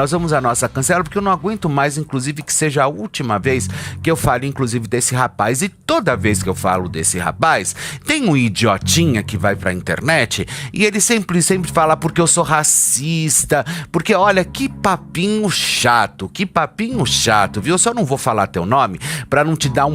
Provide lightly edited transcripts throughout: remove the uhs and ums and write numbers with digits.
Nós vamos à nossa cancela, porque eu não aguento mais, inclusive, que seja a última vez que eu fale, inclusive, desse rapaz. E toda vez que eu falo desse rapaz, tem um idiotinha que vai pra internet e ele sempre fala porque eu sou racista, porque olha, que papinho chato, viu? Eu só não vou falar teu nome pra não te dar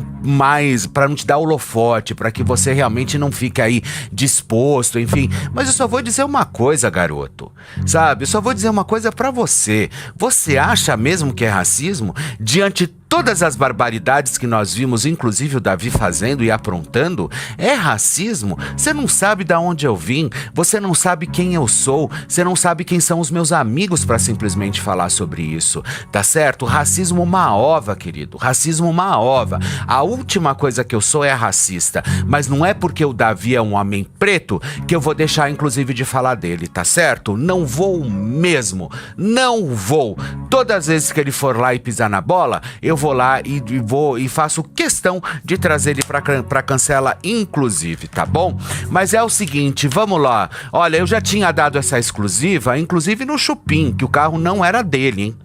pra não te dar holofote, pra que você realmente não fique aí disposto, enfim. Mas eu só vou dizer uma coisa, garoto, sabe? Eu só vou dizer uma coisa pra você. Você acha mesmo que é racismo? Diante de todas as barbaridades que nós vimos, inclusive o Davi fazendo e aprontando, é racismo? Você não sabe de onde eu vim, você não sabe quem eu sou, você não sabe quem são os meus amigos para simplesmente falar sobre isso, tá certo? Racismo uma ova, querido, racismo uma ova. A última coisa que eu sou é racista, mas não é porque o Davi é um homem preto que eu vou deixar, inclusive, de falar dele, tá certo? Não vou mesmo, não vou. Todas as vezes que ele for lá e pisar na bola, eu vou lá e faço questão de trazer ele pra cancela, inclusive, tá bom? Mas é o seguinte, vamos lá. Olha, eu já tinha dado essa exclusiva, inclusive no Chupim, que o carro não era dele, hein?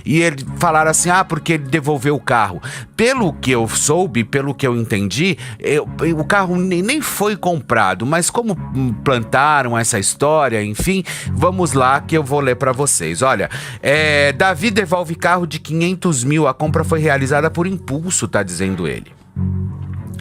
E ele falaram assim, porque ele devolveu o carro. Pelo que eu soube, pelo que eu entendi, o carro nem foi comprado. Mas como plantaram essa história, enfim, vamos lá que eu vou ler pra vocês. Olha, Davi devolve carro de 500 mil. A compra foi realizada por impulso, tá dizendo ele.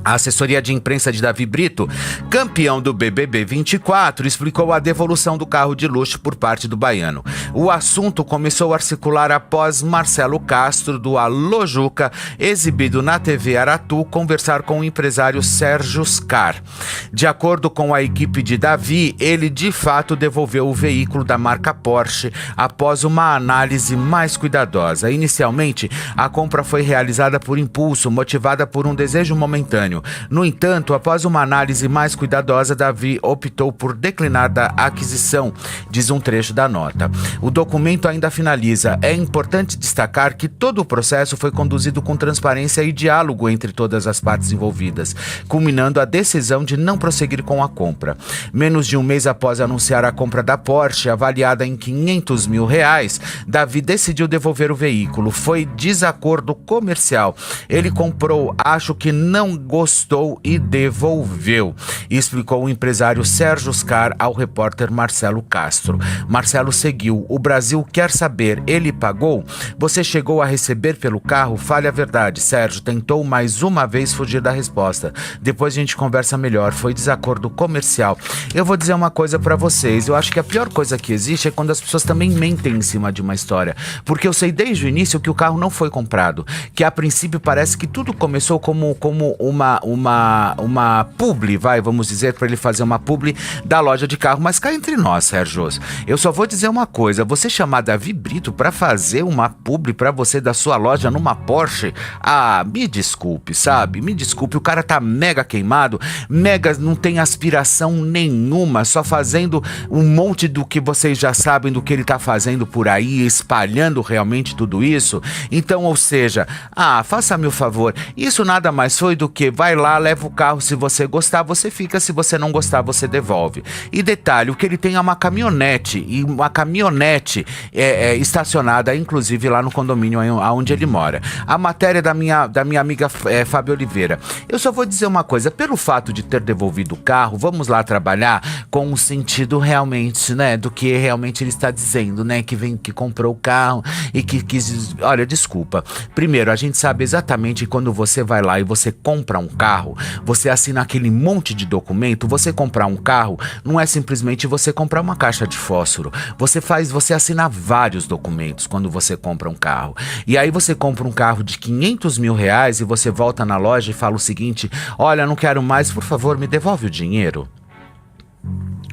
A assessoria de imprensa de Davi Brito, campeão do BBB 24, explicou a devolução do carro de luxo por parte do baiano. O assunto começou a circular após Marcelo Castro, do Alô Juca, exibido na TV Aratu, conversar com o empresário Sérgio Scar. De acordo com a equipe de Davi, ele de fato devolveu o veículo da marca Porsche após uma análise mais cuidadosa. Inicialmente, a compra foi realizada por impulso, motivada por um desejo momentâneo. No entanto, após uma análise mais cuidadosa, Davi optou por declinar da aquisição, diz um trecho da nota. O documento ainda finaliza. É importante destacar que todo o processo foi conduzido com transparência e diálogo entre todas as partes envolvidas, culminando a decisão de não prosseguir com a compra. Menos de um mês após anunciar a compra da Porsche, avaliada em 500 mil reais, Davi decidiu devolver o veículo. Foi desacordo comercial. Ele comprou, acho que não gostou e devolveu, explicou o empresário Sérgio Scar ao repórter Marcelo Castro. Marcelo seguiu. O Brasil quer saber, ele pagou? Você chegou a receber pelo carro? Fale a verdade. Sérgio tentou mais uma vez fugir da resposta. Depois a gente conversa melhor. Foi desacordo comercial. Eu vou dizer uma coisa pra vocês. Eu acho que a pior coisa que existe é quando as pessoas também mentem em cima de uma história. Porque eu sei desde o início que o carro não foi comprado. Que a princípio parece que tudo começou como uma publi, vamos dizer, para ele fazer uma publi da loja de carro. Mas cá entre nós, Sérgio, eu só vou dizer uma coisa: você chamar Davi Brito para fazer uma publi para você da sua loja numa Porsche, me desculpe, sabe? Me desculpe, o cara tá mega queimado, mega não tem aspiração nenhuma, só fazendo um monte do que vocês já sabem do que ele tá fazendo por aí, espalhando realmente tudo isso. Então, ou seja, faça-me o favor, isso nada mais foi do que vai lá, leva o carro, se você gostar, você fica, se você não gostar, você devolve. E detalhe, o que ele tem é uma caminhonete, estacionada, inclusive lá no condomínio onde ele mora. A matéria da minha amiga Fábio Oliveira. Eu só vou dizer uma coisa, pelo fato de ter devolvido o carro, vamos lá trabalhar com o sentido realmente, né, do que realmente ele está dizendo, né, que comprou o carro e que quis, olha, desculpa. Primeiro, a gente sabe exatamente quando você vai lá e você compra um carro, você assina aquele monte de documento. Você comprar um carro não é simplesmente você comprar uma caixa de fósforo. Você assina vários documentos quando você compra um carro. E aí você compra um carro de 500 mil reais e você volta na loja e fala o seguinte: olha, não quero mais, por favor, me devolve o dinheiro.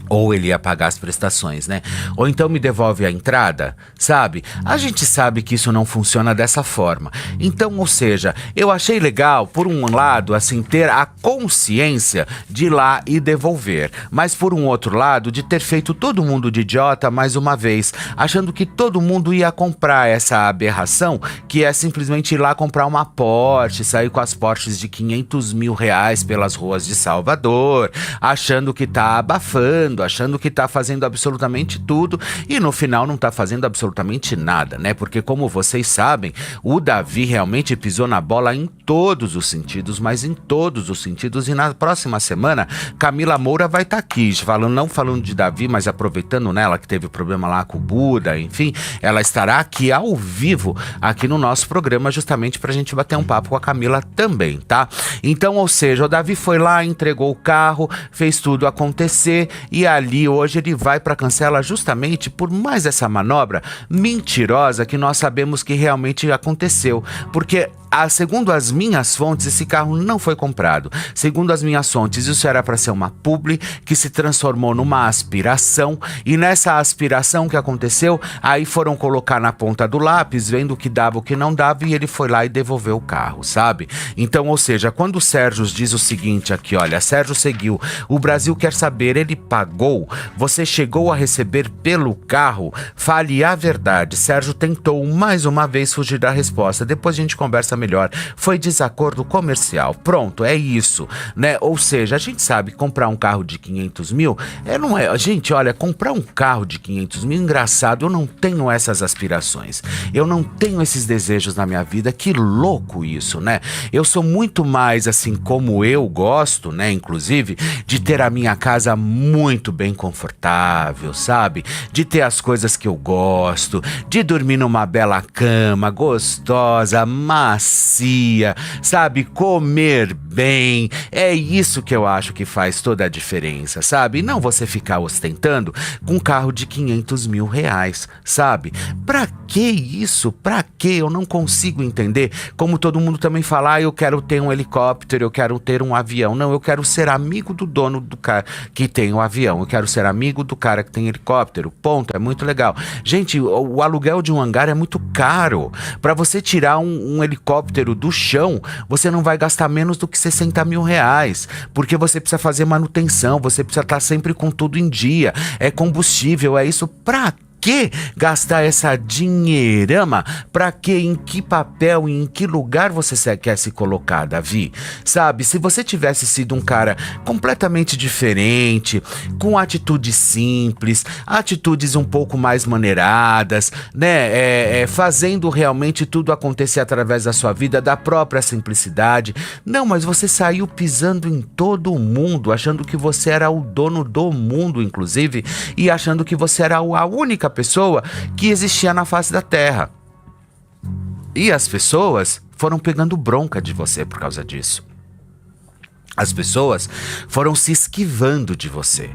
Ou ele ia pagar as prestações, né? Ou então me devolve a entrada, sabe? A gente sabe que isso não funciona dessa forma. Então, ou seja, eu achei legal, por um lado, assim, ter a consciência de ir lá e devolver. Mas, por um outro lado, de ter feito todo mundo de idiota mais uma vez, achando que todo mundo ia comprar essa aberração, que é simplesmente ir lá comprar uma Porsche, sair com as Porsches de 500 mil reais pelas ruas de Salvador, achando que tá abafando, achando que tá fazendo absolutamente tudo e no final não tá fazendo absolutamente nada, né? Porque como vocês sabem, o Davi realmente pisou na bola em todos os sentidos, mas em todos os sentidos. E na próxima semana, Camila Moura vai estar aqui, não falando de Davi, mas aproveitando nela que teve problema lá com o Buda, enfim, ela estará aqui ao vivo, aqui no nosso programa, justamente pra gente bater um papo com a Camila também, tá? Então, ou seja, o Davi foi lá, entregou o carro, fez tudo acontecer e ali hoje ele vai pra Cancela justamente por mais essa manobra mentirosa que nós sabemos que realmente aconteceu, porque segundo as minhas fontes, esse carro não foi comprado. Segundo as minhas fontes, isso era para ser uma publi que se transformou numa aspiração. E nessa aspiração que aconteceu, aí foram colocar na ponta do lápis, vendo o que dava, o que não dava, e ele foi lá e devolveu o carro, sabe? Então, ou seja, quando o Sérgio diz o seguinte aqui, olha, Sérgio seguiu, o Brasil quer saber, ele pagou? Você chegou a receber pelo carro? Fale a verdade. Sérgio tentou mais uma vez fugir da resposta. Depois a gente conversa melhor. Foi desacordo comercial. Pronto, é isso, né? Ou seja, a gente sabe que comprar um carro de 500 mil, não é... Gente, olha, comprar um carro de 500 mil, engraçado, eu não tenho essas aspirações. Eu não tenho esses desejos na minha vida. Que louco isso, né? Eu sou muito mais, assim, como eu gosto, né? Inclusive, de ter a minha casa muito bem confortável, sabe? De ter as coisas que eu gosto, de dormir numa bela cama, gostosa, macia, sabe? Comer bem. É isso que eu acho que faz toda a diferença, sabe? E não você ficar ostentando com um carro de 500 mil reais, sabe? Pra que isso? Pra que? Eu não consigo entender. Como todo mundo também fala, eu quero ter um helicóptero, eu quero ter um avião. Não, eu quero ser amigo do dono do cara que tem o avião. Eu quero ser amigo do cara que tem helicóptero. Ponto. É muito legal. Gente, o aluguel de um hangar é muito caro. Pra você tirar um helicóptero do chão, você não vai gastar menos do que 60 mil reais, porque você precisa fazer manutenção, você precisa estar sempre com tudo em dia, é combustível, é isso. Pra que gastar essa dinheirama? Pra que? Em que papel, em que lugar você quer se colocar, Davi? Sabe, se você tivesse sido um cara completamente diferente, com atitudes simples, atitudes um pouco mais maneiradas, né? Fazendo realmente tudo acontecer através da sua vida, da própria simplicidade. Não, mas você saiu pisando em todo mundo, achando que você era o dono do mundo, inclusive, e achando que você era a única pessoa que existia na face da Terra. E as pessoas foram pegando bronca de você por causa disso. As pessoas foram se esquivando de você,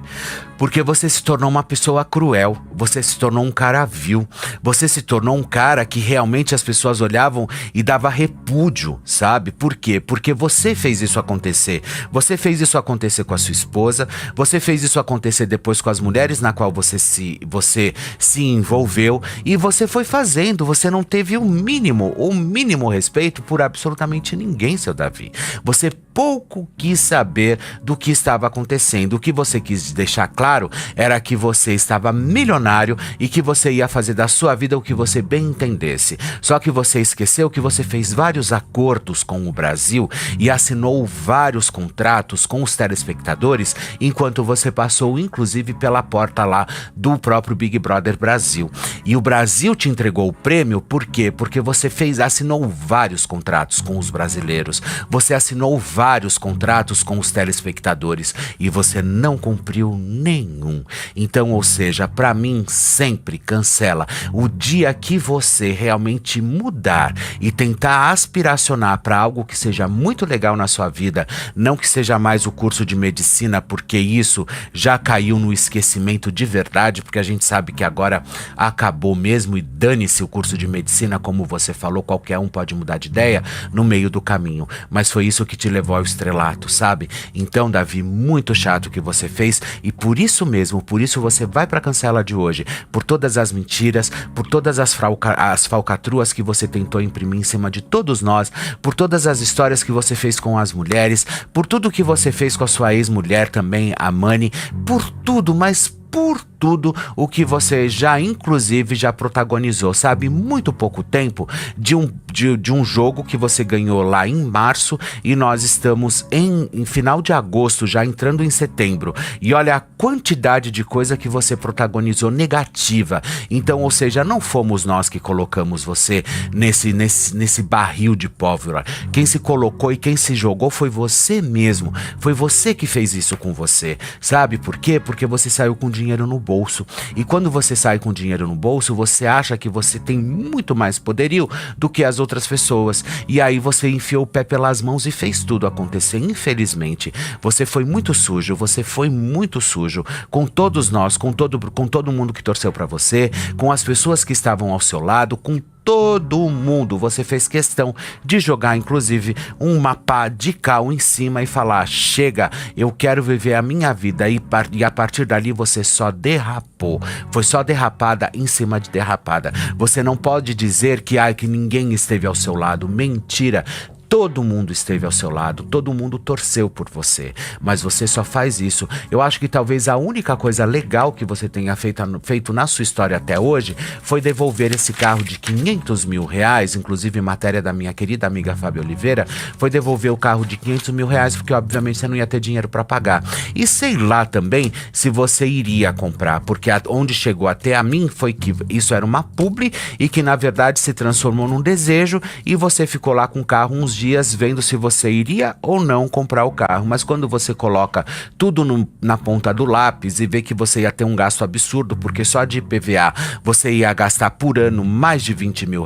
porque você se tornou uma pessoa cruel, você se tornou um cara vil, você se tornou um cara que realmente as pessoas olhavam e dava repúdio, sabe? Por quê? Porque você fez isso acontecer. Você fez isso acontecer com a sua esposa, você fez isso acontecer depois com as mulheres na qual você se envolveu, e você foi fazendo, você não teve o mínimo respeito por absolutamente ninguém, seu Davi. Você pouco quis saber do que estava acontecendo. O que você quis deixar claro era que você estava milionário e que você ia fazer da sua vida o que você bem entendesse. Só que você esqueceu que você fez vários acordos com o Brasil e assinou vários contratos com os telespectadores, enquanto você passou inclusive pela porta lá do próprio Big Brother Brasil. E o Brasil te entregou o prêmio, por quê? Porque você assinou vários contratos com os brasileiros. Você assinou vários contratos com os telespectadores e você não cumpriu nenhum. Então, ou seja, pra mim, sempre cancela. O dia que você realmente mudar e tentar aspiracionar para algo que seja muito legal na sua vida, não que seja mais o curso de medicina, porque isso já caiu no esquecimento de verdade, porque a gente sabe que agora acabou mesmo e dane-se o curso de medicina, como você falou, qualquer um pode mudar de ideia no meio do caminho. Mas foi isso que te levou ao estrelato, sabe? Então, Davi, muito chato o que você fez, e por isso mesmo, por isso você vai pra Cancela de hoje, por todas as mentiras, por todas as falcatruas que você tentou imprimir em cima de todos nós, por todas as histórias que você fez com as mulheres, por tudo que você fez com a sua ex-mulher também, a Mani, por tudo, mas por tudo o que você já, inclusive, já protagonizou, sabe? Muito pouco tempo de um jogo que você ganhou lá em março e nós estamos em final de agosto, já entrando em setembro. E olha a quantidade de coisa que você protagonizou negativa. Então, ou seja, não fomos nós que colocamos você nesse barril de pólvora. Quem se colocou e quem se jogou foi você mesmo. Foi você que fez isso com você. Sabe por quê? Porque você saiu com dinheiro no bolso. E quando você sai com dinheiro no bolso, você acha que você tem muito mais poderio do que as outras pessoas. E aí você enfiou o pé pelas mãos e fez tudo acontecer. Infelizmente, você foi muito sujo. Você foi muito sujo com todos nós, com todo mundo que torceu pra você, com as pessoas que estavam ao seu lado, com todo mundo. Você fez questão de jogar, inclusive, uma pá de cal em cima e falar: chega, eu quero viver a minha vida. E a partir dali você só derrapou. Foi só derrapada em cima de derrapada. Você não pode dizer que ninguém esteve ao seu lado. Mentira. Todo mundo esteve ao seu lado, todo mundo torceu por você, mas você só faz isso. Eu acho que talvez a única coisa legal que você tenha feito na sua história até hoje foi devolver esse carro de R$500 mil, inclusive matéria da minha querida amiga Fábio Oliveira, foi devolver o carro de R$500 mil, porque obviamente você não ia ter dinheiro para pagar. E sei lá também se você iria comprar, porque onde chegou até a mim foi que isso era uma publi e que na verdade se transformou num desejo e você ficou lá com o carro uns dias vendo se você iria ou não comprar o carro. Mas quando você coloca tudo na ponta do lápis e vê que você ia ter um gasto absurdo, porque só de IPVA você ia gastar por ano mais de R$20 mil,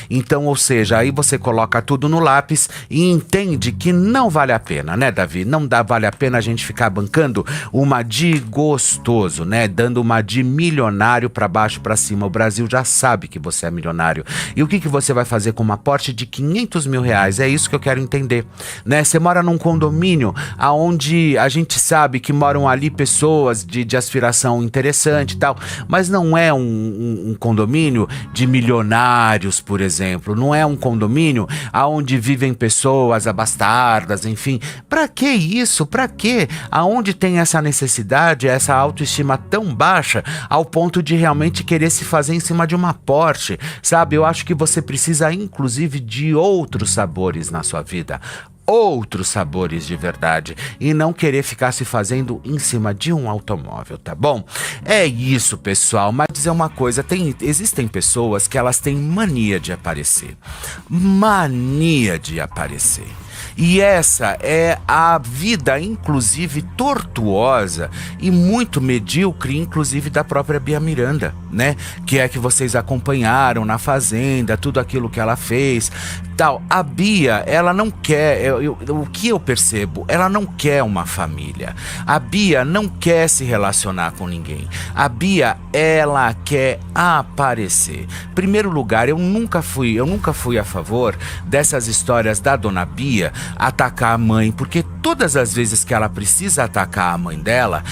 então, ou seja, aí você coloca tudo no lápis e entende que não vale a pena, né, Davi? Não vale a pena a gente ficar bancando uma de gostoso, né? Dando uma de milionário pra baixo, pra cima. O Brasil já sabe que você é milionário. E o que você vai fazer com uma Porsche de R$500 mil? É isso que eu quero entender, né? Você mora num condomínio onde a gente sabe que moram ali pessoas de aspiração interessante e tal, mas não é um condomínio de milionários, por exemplo. Não é um condomínio onde vivem pessoas abastardas, enfim. Pra que isso? Pra quê? Aonde tem essa necessidade, essa autoestima tão baixa ao ponto de realmente querer se fazer em cima de uma Porsche, sabe? Eu acho que você precisa, inclusive, de outros sabores na sua vida, outros sabores de verdade, e não querer ficar se fazendo em cima de um automóvel, tá bom? É isso, pessoal. Mas dizer uma coisa, existem pessoas que elas têm mania de aparecer. Mania de aparecer. E essa é a vida, inclusive, tortuosa e muito medíocre, inclusive, da própria Bia Miranda, né? Que é que vocês acompanharam na Fazenda, tudo aquilo que ela fez, tal. A Bia, ela não quer, o que eu percebo, ela não quer uma família. A Bia não quer se relacionar com ninguém. A Bia, ela quer aparecer. Primeiro lugar, eu nunca fui a favor dessas histórias da Dona Bia atacar a mãe, porque todas as vezes que ela precisa atacar a mãe dela,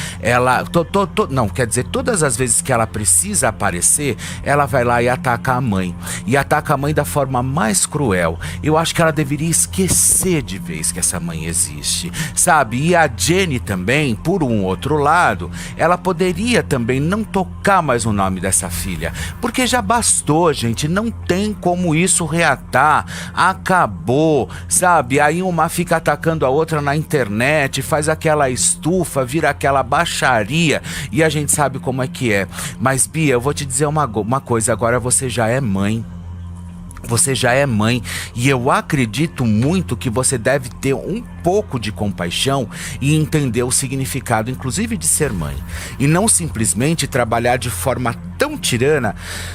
todas as vezes que ela precisa aparecer, ela vai lá e ataca a mãe. E ataca a mãe da forma mais cruel. Eu acho que ela deveria esquecer de vez que essa mãe existe, sabe? E a Jenny também, por um outro lado, ela poderia também não tocar mais o nome dessa filha, porque já bastou, gente, não tem como isso reatar, acabou, sabe? Aí uma fica atacando a outra na internet, faz aquela estufa, vira aquela baixaria, e a gente sabe como é que é. Mas Bia, eu vou te dizer uma coisa, agora você já é mãe. Você já é mãe e eu acredito muito que você deve ter um pouco de compaixão e entender o significado, inclusive, de ser mãe. E não simplesmente trabalhar de forma tão tirana,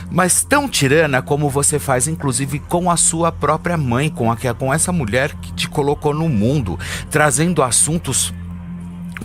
mas tão tirana como você faz, inclusive, com a sua própria mãe, com essa mulher que te colocou no mundo, trazendo assuntos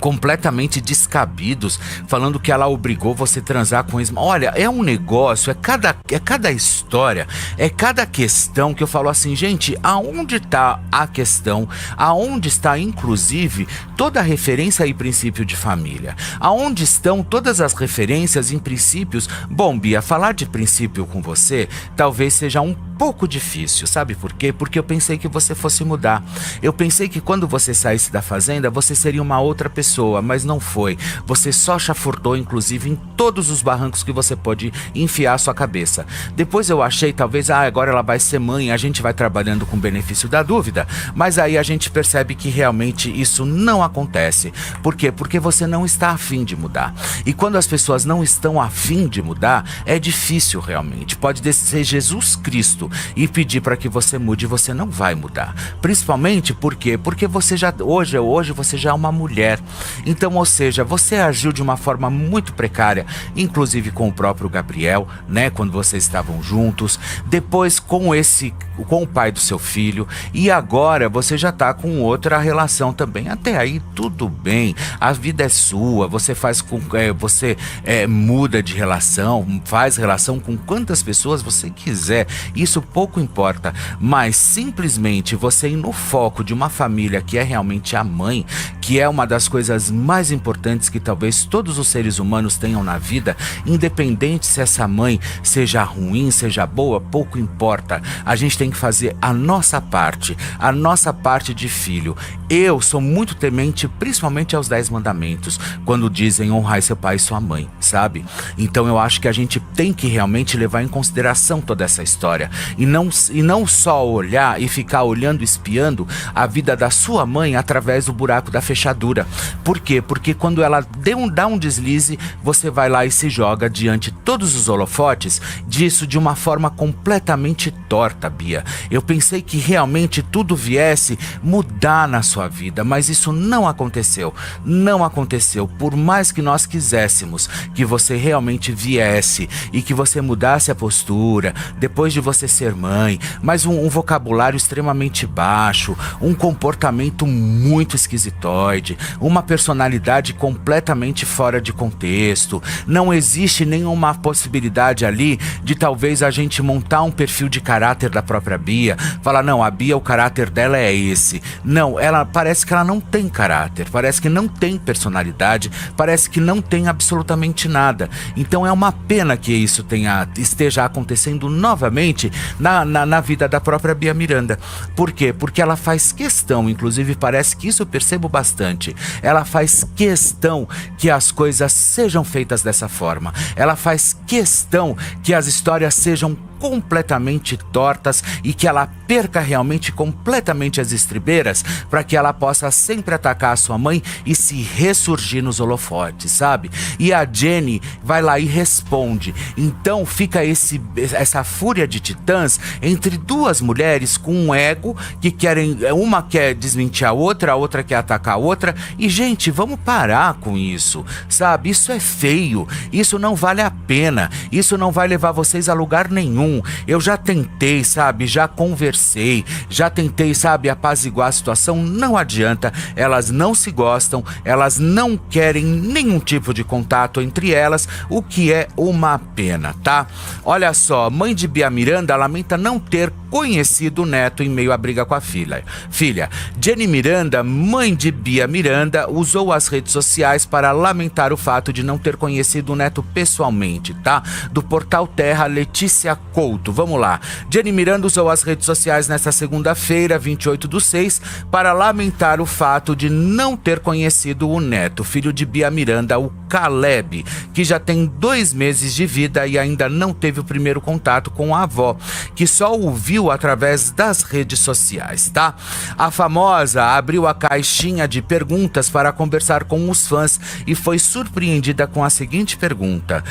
completamente descabidos, falando que ela obrigou você a transar com ex. Olha, é um negócio, é cada história, é cada questão que eu falo assim, gente, aonde está a questão? Aonde está, inclusive, toda a referência e princípio de família? Aonde estão todas as referências em princípios? Bom, Bia, falar de princípio com você talvez seja um pouco difícil, sabe por quê? Porque eu pensei que você fosse mudar. Eu pensei que quando você saísse da Fazenda, você seria uma outra pessoa. pessoa, mas não foi. Você só chafurdou, inclusive, em todos os barrancos que você pode enfiar a sua cabeça. Depois eu achei, talvez, agora ela vai ser mãe, a gente vai trabalhando com o benefício da dúvida, mas aí a gente percebe que realmente isso não acontece. Por quê? Porque você não está afim de mudar. E quando as pessoas não estão afim de mudar, é difícil realmente. Pode descer Jesus Cristo e pedir para que você mude, você não vai mudar. Principalmente por quê? Porque você já, hoje você já é uma mulher. Então, ou seja, você agiu de uma forma muito precária, inclusive com o próprio Gabriel, né? Quando vocês estavam juntos, depois com o pai do seu filho, e agora você já tá com outra relação também. Até aí tudo bem, a vida é sua, você faz com você muda de relação, faz relação com quantas pessoas você quiser, isso pouco importa, mas simplesmente você ir no foco de uma família que é realmente a mãe, que é uma das coisas mais importantes que talvez todos os seres humanos tenham na vida, independente se essa mãe seja ruim, seja boa, pouco importa. A gente tem que fazer a nossa parte de filho. Eu sou muito temente, principalmente aos 10 mandamentos, quando dizem honrar seu pai e sua mãe, sabe? Então eu acho que a gente tem que realmente levar em consideração toda essa história e não só olhar e ficar olhando, espiando a vida da sua mãe através do buraco da fechadura. Por quê? Porque quando ela dá um deslize, você vai lá e se joga diante de todos os holofotes disso de uma forma completamente torta, Bia. Eu pensei que realmente tudo viesse mudar na sua vida, mas isso não aconteceu. Não aconteceu. Por mais que nós quiséssemos que você realmente viesse e que você mudasse a postura depois de você ser mãe, mas um vocabulário extremamente baixo, um comportamento muito esquisitoide, uma personalidade completamente fora de contexto, não existe nenhuma possibilidade ali de talvez a gente montar um perfil de caráter da própria Bia, falar, não, a Bia, o caráter dela é esse. Não, ela parece que ela não tem caráter, parece que não tem personalidade, parece que não tem absolutamente nada. Então é uma pena que isso esteja acontecendo novamente na vida da própria Bia Miranda. Por quê? Porque ela faz questão, inclusive parece que isso eu percebo bastante, ela faz questão que as coisas sejam feitas dessa forma, ela faz questão que as histórias sejam completamente tortas e que ela perca realmente completamente as estribeiras para que ela possa sempre atacar a sua mãe e se ressurgir nos holofotes, sabe? E a Jenny vai lá e responde. Então fica essa fúria de titãs entre duas mulheres com um ego que querem, uma quer desmentir a outra quer atacar a outra, e gente, vamos parar com isso, sabe? Isso é feio, isso não vale a pena, isso não vai levar vocês a lugar nenhum. Eu já tentei, sabe, já conversei, já tentei, sabe, apaziguar a situação, não adianta, elas não se gostam, elas não querem nenhum tipo de contato entre elas, o que é uma pena, tá? Olha só, mãe de Bia Miranda lamenta não ter conhecido o neto em meio à briga com a filha. Jenny Miranda, mãe de Bia Miranda, usou as redes sociais para lamentar o fato de não ter conhecido o neto pessoalmente, tá? Do portal Terra, Letícia Couto. Vamos lá. Jenny Miranda usou as redes sociais nesta segunda-feira, 28/6, para lamentar o fato de não ter conhecido o neto, filho de Bia Miranda, o Caleb, que já tem 2 meses de vida e ainda não teve o primeiro contato com a avó, que só o viu através das redes sociais, tá? A famosa abriu a caixinha de perguntas para conversar com os fãs e foi surpreendida com a seguinte pergunta: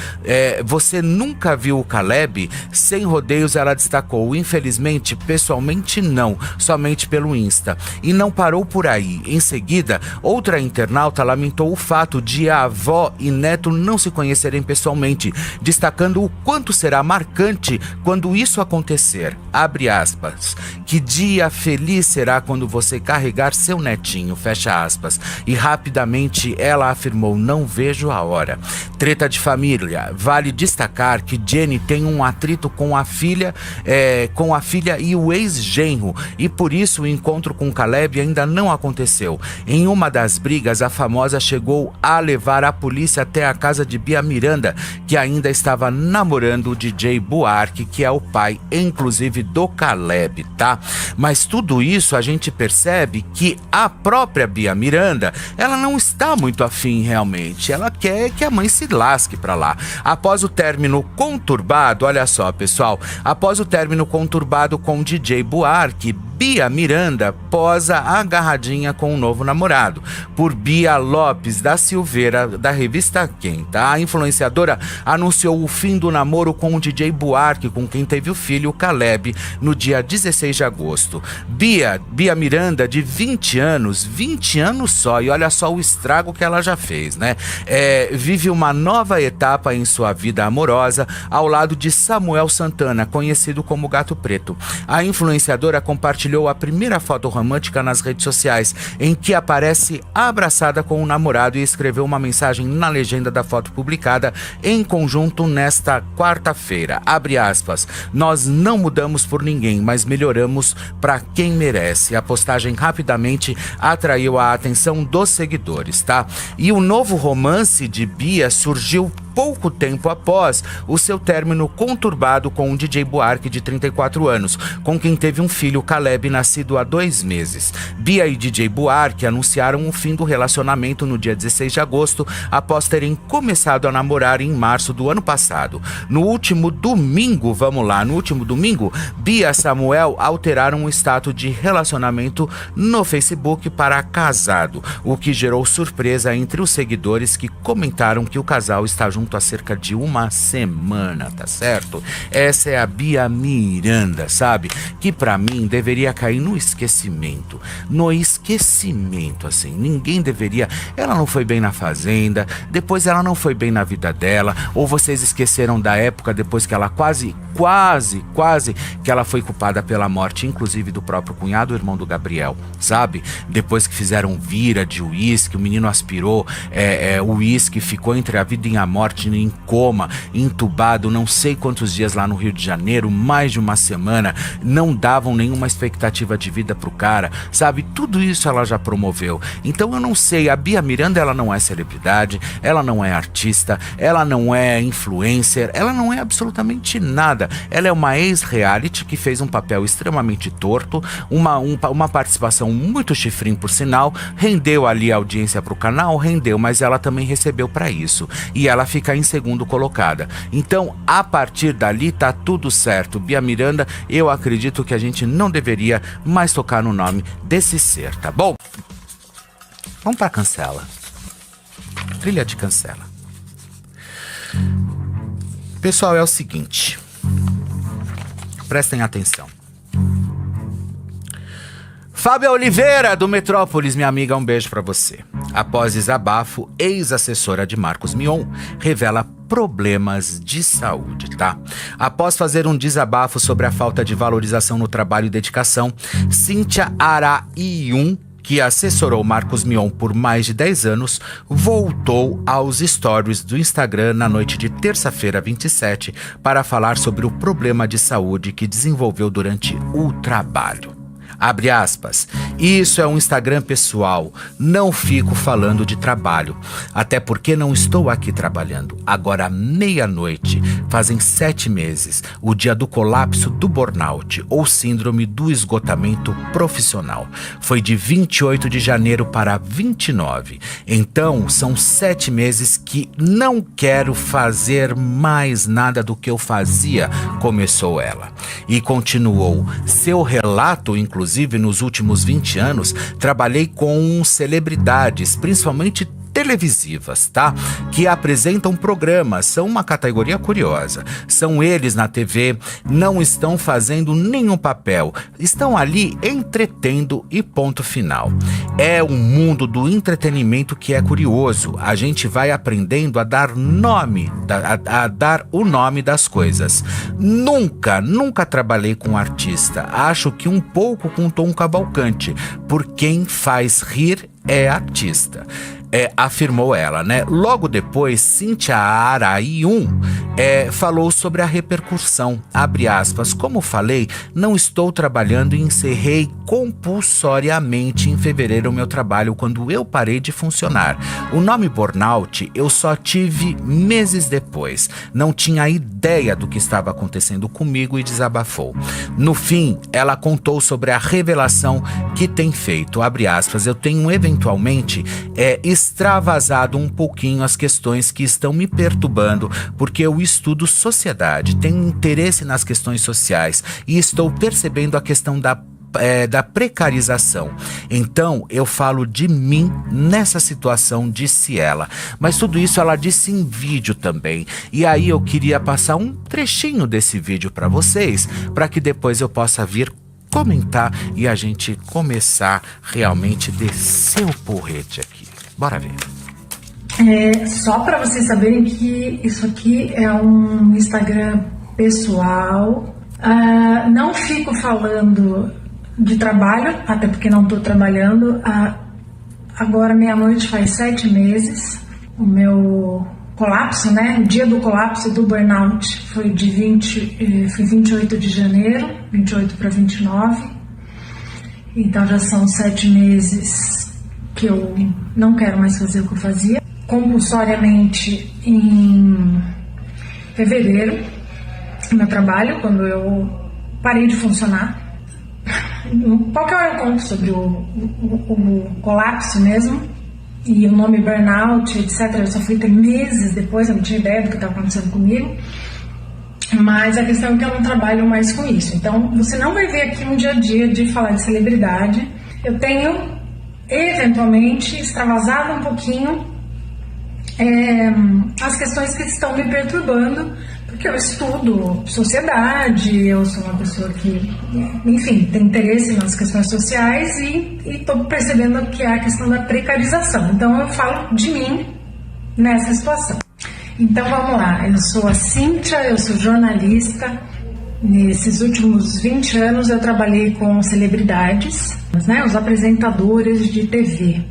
você nunca viu o Caleb? Sem rodeios, ela destacou: infelizmente, pessoalmente não, somente pelo Insta. E não parou por aí. Em seguida, outra internauta lamentou o fato de a avó e neto não se conhecerem pessoalmente, destacando o quanto será marcante quando isso acontecer. Abre aspas. Que dia feliz será quando você carregar seu netinho, fecha aspas. E rapidamente ela afirmou: não vejo a hora. Treta de família. Vale destacar que Jenny tem um atrito com com a filha e o ex-genro, e por isso o encontro com Caleb ainda não aconteceu. Em uma das brigas, a famosa chegou a levar a polícia até a casa de Bia Miranda, que ainda estava namorando o DJ Buarque, que é o pai, inclusive, do Caleb, tá? Mas tudo isso a gente percebe que a própria Bia Miranda, ela não está muito afim realmente. Ela quer que a mãe se lasque pra lá. Após o término conturbado, olha só, pessoal, após o término conturbado com o DJ Buarque, Bia Miranda posa agarradinha com um novo namorado, por Bia Lopes da Silveira, da revista Quem, tá? A influenciadora anunciou o fim do namoro com o DJ Buarque, com quem teve o filho, o Caleb, no dia 16 de agosto. Bia Miranda, de 20 anos só, e olha só o estrago que ela já fez, né? Vive uma nova etapa em sua vida amorosa, ao lado de Samuel Santana, conhecido como Gato Preto. A influenciadora compartilhou a primeira foto romântica nas redes sociais, em que aparece abraçada com o namorado, e escreveu uma mensagem na legenda da foto publicada em conjunto nesta quarta-feira. Abre aspas: "Nós não mudamos por ninguém, mas melhoramos para quem merece." A postagem rapidamente atraiu a atenção dos seguidores, tá? E o novo romance de Bia surgiu pouco tempo após o seu término conturbado com o DJ Buarque, de 34 anos, com quem teve um filho, Caleb, nascido há 2 meses. Bia e DJ Buarque anunciaram o fim do relacionamento no dia 16 de agosto, após terem começado a namorar em março do ano passado. No último domingo, Bia e Samuel alteraram o status de relacionamento no Facebook para casado, o que gerou surpresa entre os seguidores, que comentaram que o casal está junto há cerca de uma semana, tá certo? Essa é a Bia Miranda, sabe? Que pra mim deveria cair no esquecimento, assim, ninguém deveria. Ela não foi bem na Fazenda, depois ela não foi bem na vida dela, ou vocês esqueceram da época depois que ela quase que ela foi culpada pela morte, inclusive do próprio cunhado, o irmão do Gabriel, sabe? Depois que fizeram vira de uísque, o menino aspirou o uísque, ficou entre a vida e a morte, em coma, entubado, não sei quantos dias lá no Rio de Janeiro, mais de uma semana, não davam nenhuma expectativa de vida pro cara, sabe? Tudo isso ela já promoveu. Então eu não sei, a Bia Miranda, ela não é celebridade, ela não é artista, ela não é influencer, ela não é absolutamente nada. Ela é uma ex-reality que fez um papel extremamente torto, uma participação muito chifrinho, por sinal, rendeu ali a audiência pro canal, mas ela também recebeu pra isso. E ela fica em segundo colocada. Então, a partir dali, tá tudo certo. Bia Miranda, eu acredito que a gente não deveria mais tocar no nome desse ser, tá bom? Vamos pra cancela. Trilha de cancela. Pessoal, é o seguinte. Prestem atenção. Fábia Oliveira, do Metrópolis, minha amiga, um beijo pra você. Após desabafo, ex-assessora de Marcos Mion revela problemas de saúde, tá? Após fazer um desabafo sobre a falta de valorização no trabalho e dedicação, Cíntia Araiun, que assessorou Marcos Mion por mais de 10 anos, voltou aos stories do Instagram na noite de terça-feira 27 para falar sobre o problema de saúde que desenvolveu durante o trabalho. Abre aspas, isso é um Instagram pessoal, não fico falando de trabalho, até porque não estou aqui trabalhando. Agora, meia-noite, fazem 7 meses, o dia do colapso do burnout, ou síndrome do esgotamento profissional. Foi de 28 de janeiro para 29. Então, são 7 meses que não quero fazer mais nada do que eu fazia, começou ela. E continuou, seu relato, inclusive, nos últimos 20 anos, trabalhei com celebridades, principalmente televisivas, tá? Que apresentam programas, são uma categoria curiosa. São eles na TV, não estão fazendo nenhum papel, estão ali entretendo e ponto final. É um mundo do entretenimento que é curioso. A gente vai aprendendo a dar dar o nome das coisas. Nunca trabalhei com artista. Acho que um pouco com Tom Cavalcante, por quem faz rir é artista. Afirmou ela, né? Logo depois, Cíntia Araiun falou sobre a repercussão. Abre aspas, como falei, não estou trabalhando e encerrei compulsoriamente em fevereiro o meu trabalho quando eu parei de funcionar. O nome burnout eu só tive meses depois. Não tinha ideia do que estava acontecendo comigo e desabafou. No fim, ela contou sobre a revelação que tem feito. Abre aspas, eu tenho eventualmente extravasado um pouquinho as questões que estão me perturbando, porque eu estudo sociedade, tenho interesse nas questões sociais e estou percebendo a questão da precarização. Então, eu falo de mim nessa situação, disse ela. Mas tudo isso ela disse em vídeo também. E aí eu queria passar um trechinho desse vídeo para vocês, para que depois eu possa vir comentar e a gente começar realmente descer o porrete aqui. Bora ver. Só para vocês saberem que isso aqui é um Instagram pessoal. Não fico falando de trabalho, até porque não estou trabalhando. Agora meia-noite faz 7 meses. O meu colapso, né? O dia do colapso do burnout foi de 28 de janeiro, 28 para 29. Então já são 7 meses que eu não quero mais fazer o que eu fazia. Compulsoriamente em fevereiro, no meu trabalho, quando eu parei de funcionar. Qualquer hora eu conto sobre o colapso mesmo, e o nome burnout, etc. Eu só fui ter meses depois, eu não tinha ideia do que estava acontecendo comigo. Mas a questão é que eu não trabalho mais com isso. Então, você não vai ver aqui um dia a dia de falar de celebridade. Eu tenho, eventualmente, extravasado um pouquinho as questões que estão me perturbando, porque eu estudo sociedade, eu sou uma pessoa que, enfim, tem interesse nas questões sociais e estou percebendo que é a questão da precarização. Então, eu falo de mim nessa situação. Então vamos lá, eu sou a Cíntia, eu sou jornalista. Nesses últimos 20 anos eu trabalhei com celebridades, né, os apresentadores de TV,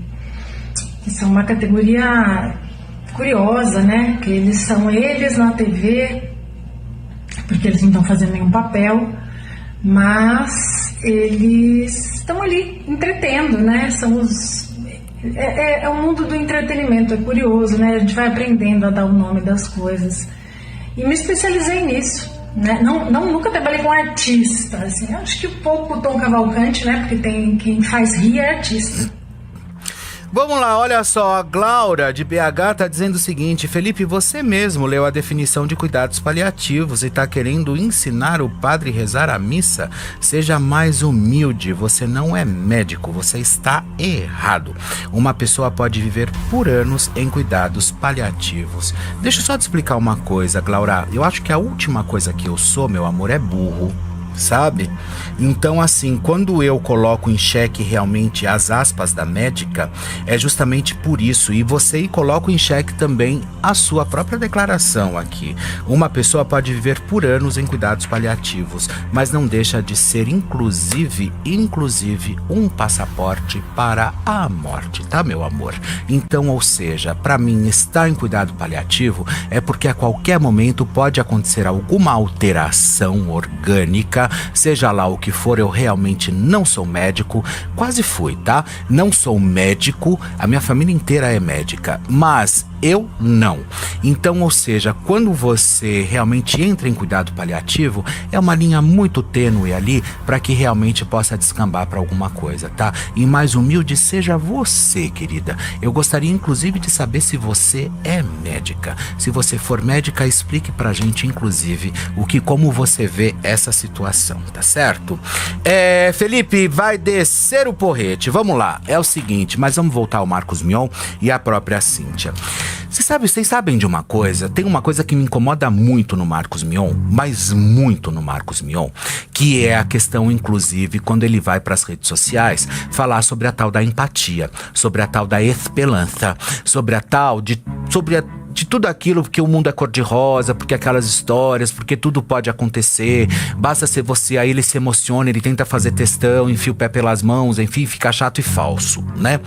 que são uma categoria curiosa, né, que eles são eles na TV, porque eles não estão fazendo nenhum papel, mas eles estão ali entretendo, né, são os... É o mundo do entretenimento, é curioso, né? A gente vai aprendendo a dar o nome das coisas. E me especializei nisso, né? Nunca trabalhei com artista, assim. Acho que um pouco o Tom Cavalcante, né? Porque tem quem faz rir é artista. Vamos lá, olha só, a Glaura de BH tá dizendo o seguinte: Felipe, você mesmo leu a definição de cuidados paliativos e tá querendo ensinar o padre a rezar a missa? Seja mais humilde, você não é médico, você está errado. Uma pessoa pode viver por anos em cuidados paliativos. Deixa eu só te explicar uma coisa, Glaura, eu acho que a última coisa que eu sou, meu amor, é burro. Sabe? Então, assim, quando eu coloco em xeque realmente as aspas da médica, é justamente por isso. E você coloca em xeque também a sua própria declaração aqui. Uma pessoa pode viver por anos em cuidados paliativos, mas não deixa de ser, inclusive, um passaporte para a morte, tá, meu amor? Então, ou seja, para mim, estar em cuidado paliativo é porque a qualquer momento pode acontecer alguma alteração orgânica, seja lá o que for. Eu realmente não sou médico, quase fui, tá? Não sou médico, a minha família inteira é médica, mas eu não. Então, ou seja, quando você realmente entra em cuidado paliativo, é uma linha muito tênue ali para que realmente possa descambar para alguma coisa, tá? E mais humilde seja você, querida. Eu gostaria inclusive de saber se você é médica. Se você for médica, explique pra gente inclusive como você vê essa situação, tá certo? Felipe, vai descer o porrete. Vamos lá, é o seguinte, mas vamos voltar ao Marcos Mion e à própria Cíntia. Vocês sabem de uma coisa? Tem uma coisa que me incomoda muito no Marcos Mion, mas muito no Marcos Mion, que é a questão, inclusive, quando ele vai para as redes sociais falar sobre a tal da empatia, sobre a tal da esperança, sobre de tudo aquilo, porque o mundo é cor-de-rosa, porque aquelas histórias, porque tudo pode acontecer, basta ser você, aí ele se emociona, ele tenta fazer textão, enfia o pé pelas mãos, enfim, fica chato e falso, né?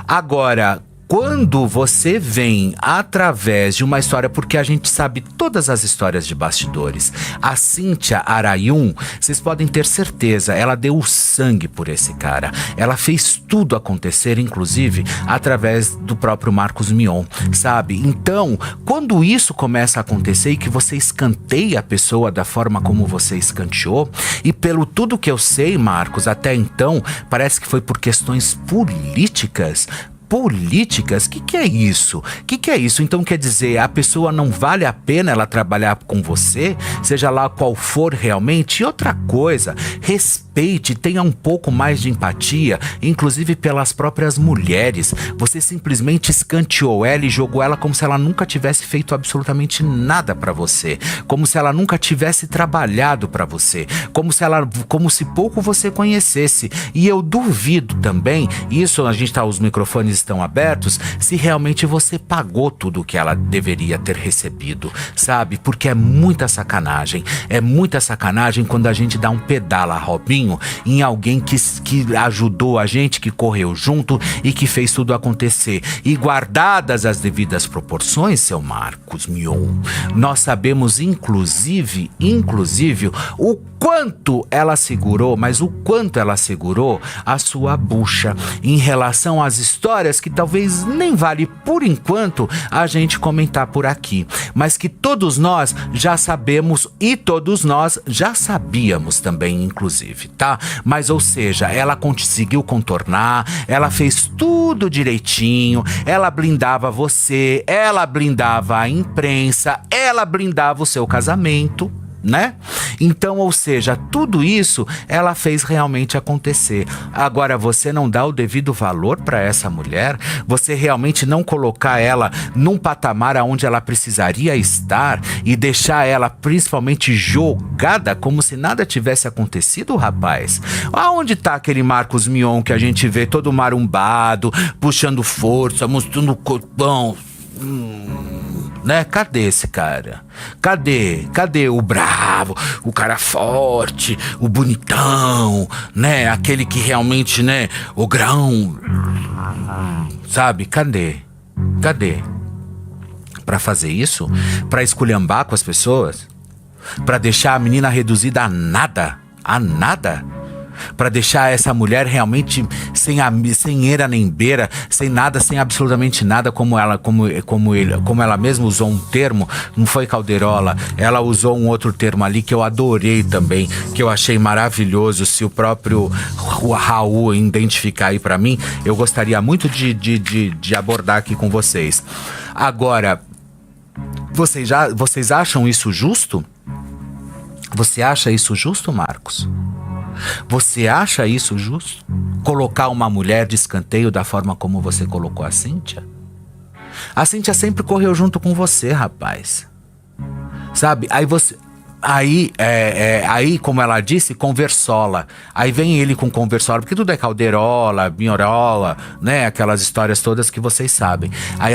Agora, quando você vem através de uma história, porque a gente sabe todas as histórias de bastidores, a Cíntia Arayun, vocês podem ter certeza, ela deu o sangue por esse cara. Ela fez tudo acontecer, inclusive, através do próprio Marcos Mion, sabe? Então, quando isso começa a acontecer e que você escanteia a pessoa da forma como você escanteou, e pelo tudo que eu sei, Marcos, até então, parece que foi por questões políticas, que é isso? Que é isso? Então quer dizer, a pessoa não vale a pena ela trabalhar com você, seja lá qual for realmente? E outra coisa, respeite, tenha um pouco mais de empatia, inclusive pelas próprias mulheres. Você simplesmente escanteou ela e jogou ela como se ela nunca tivesse feito absolutamente nada pra você, como se ela nunca tivesse trabalhado pra você, como se pouco você conhecesse. E eu duvido também, isso a gente os microfones estão abertos, se realmente você pagou tudo o que ela deveria ter recebido, sabe? Porque é muita sacanagem quando a gente dá um pedala Robinho em alguém que ajudou a gente, que correu junto e que fez tudo acontecer. E guardadas as devidas proporções, seu Marcos Mion, nós sabemos inclusive o quanto ela segurou, mas o quanto ela segurou a sua bucha em relação às histórias que talvez nem vale por enquanto a gente comentar por aqui, mas que todos nós já sabemos e todos nós já sabíamos também, inclusive, tá? Mas ou seja, ela conseguiu contornar, ela fez tudo direitinho, ela blindava você, ela blindava a imprensa, ela blindava o seu casamento, né? Então, ou seja, tudo isso ela fez realmente acontecer. Agora, você não dá o devido valor para essa mulher, você realmente não colocar ela num patamar aonde ela precisaria estar e deixar ela principalmente jogada como se nada tivesse acontecido, rapaz. Aonde tá aquele Marcos Mion que a gente vê todo marumbado, puxando força, mostrando o corpão? Né? Cadê esse cara? Cadê o bravo, o cara forte, o bonitão, né? Aquele que realmente, né? O grão, sabe? Cadê? Pra fazer isso? Pra esculhambar com as pessoas? Pra deixar a menina reduzida a nada? Pra deixar essa mulher realmente sem eira nem beira, sem nada, sem absolutamente nada, como ela mesma usou um termo, não foi Calderola, ela usou um outro termo ali que eu adorei também, que eu achei maravilhoso. Se o próprio Raul identificar aí pra mim, eu gostaria muito de abordar aqui com vocês. Agora, vocês acham isso justo? Você acha isso justo, Marcos? Você acha isso justo? Colocar uma mulher de escanteio da forma como você colocou a Cíntia? A Cíntia sempre correu junto com você, rapaz. Sabe? Aí, como ela disse, conversola. Aí vem ele com conversola, porque tudo é calderola, minhorola, né? Aquelas histórias todas que vocês sabem. Aí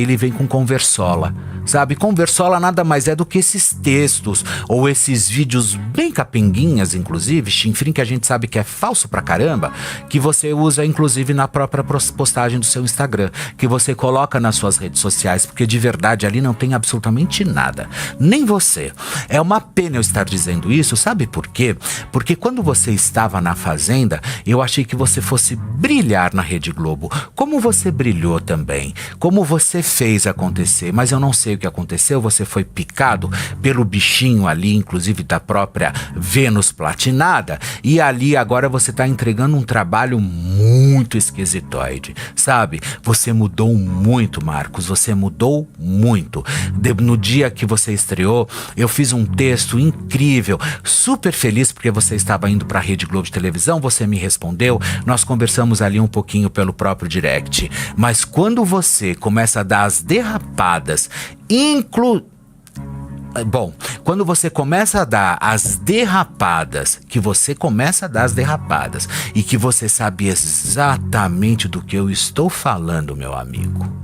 ele vem com conversola, sabe? Conversola nada mais é do que esses textos ou esses vídeos bem capenguinhas, inclusive, chinfrim, que a gente sabe que é falso pra caramba, que você usa inclusive na própria postagem do seu Instagram, que você coloca nas suas redes sociais, porque de verdade ali não tem absolutamente nada, nem você. É uma pena eu estar dizendo isso, sabe por quê? Porque quando você estava na Fazenda, eu achei que você fosse brilhar na Rede Globo, como você brilhou também, como você fez acontecer, mas eu não sei o que aconteceu. Você foi picado pelo bichinho ali, inclusive da própria Vênus platinada, e ali agora você tá entregando um trabalho muito esquisitoide, sabe? Você mudou muito, Marcos, você mudou muito. No dia que você estreou, eu fiz um texto incrível, super feliz porque você estava indo pra Rede Globo de televisão, você me respondeu, nós conversamos ali um pouquinho pelo próprio direct, mas quando você começa a dar as derrapadas, quando você começa a dar as derrapadas, e que você sabe exatamente do que eu estou falando, meu amigo.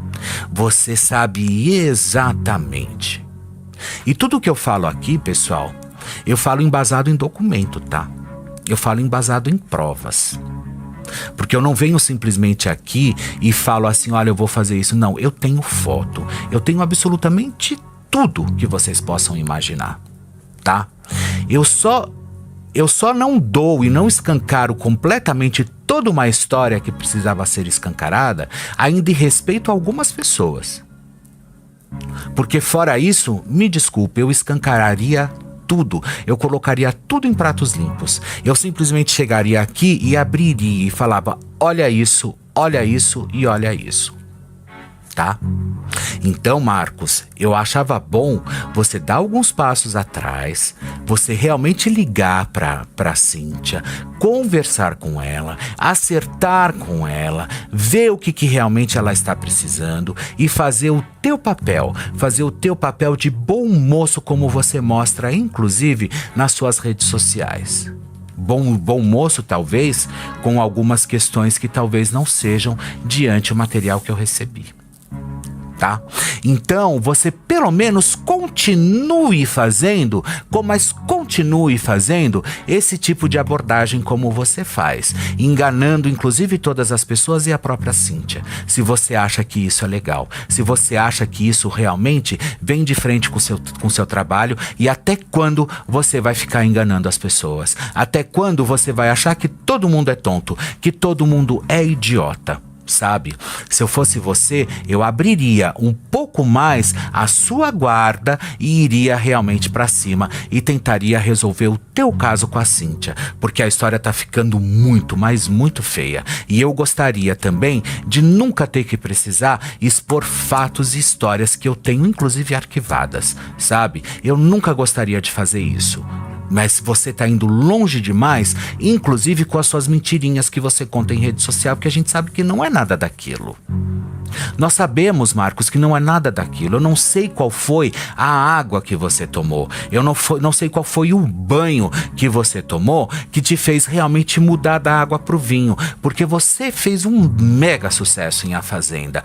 Você sabe exatamente. E tudo que eu falo aqui, pessoal, eu falo embasado em documento, tá? Eu falo embasado em provas. Porque eu não venho simplesmente aqui e falo assim, olha, eu vou fazer isso. Não, eu tenho foto. Eu tenho absolutamente tudo que vocês possam imaginar, tá? Eu só não dou e não escancaro completamente toda uma história que precisava ser escancarada, ainda em respeito a algumas pessoas. Porque fora isso, me desculpe, eu escancararia tudo. Eu colocaria tudo em pratos limpos. Eu simplesmente chegaria aqui e abriria e falava, olha isso e olha isso. Tá? Então, Marcos, eu achava bom você dar alguns passos atrás, você realmente ligar pra Cíntia, conversar com ela, acertar com ela, ver o que realmente ela está precisando e fazer o teu papel de bom moço, como você mostra, inclusive, nas suas redes sociais. Bom moço, talvez, com algumas questões que talvez não sejam diante o material que eu recebi. Tá? Então, você pelo menos continue fazendo esse tipo de abordagem como você faz, enganando inclusive todas as pessoas e a própria Cíntia. Se você acha que isso é legal, se você acha que isso realmente vem de frente com o seu trabalho, e até quando você vai ficar enganando as pessoas? Até quando você vai achar que todo mundo é tonto, que todo mundo é idiota? Sabe? Se eu fosse você, eu abriria um pouco mais a sua guarda e iria realmente pra cima e tentaria resolver o teu caso com a Cíntia, porque a história tá ficando muito, mas muito feia. E eu gostaria também de nunca ter que precisar expor fatos e histórias que eu tenho inclusive arquivadas, sabe? Eu nunca gostaria de fazer isso. Mas você tá indo longe demais, inclusive com as suas mentirinhas que você conta em rede social, porque a gente sabe que não é nada daquilo. Nós sabemos, Marcos, que não é nada daquilo. Eu não sei qual foi a água que você tomou. Eu não sei qual foi o banho que você tomou que te fez realmente mudar da água pro vinho. Porque você fez um mega sucesso em A Fazenda.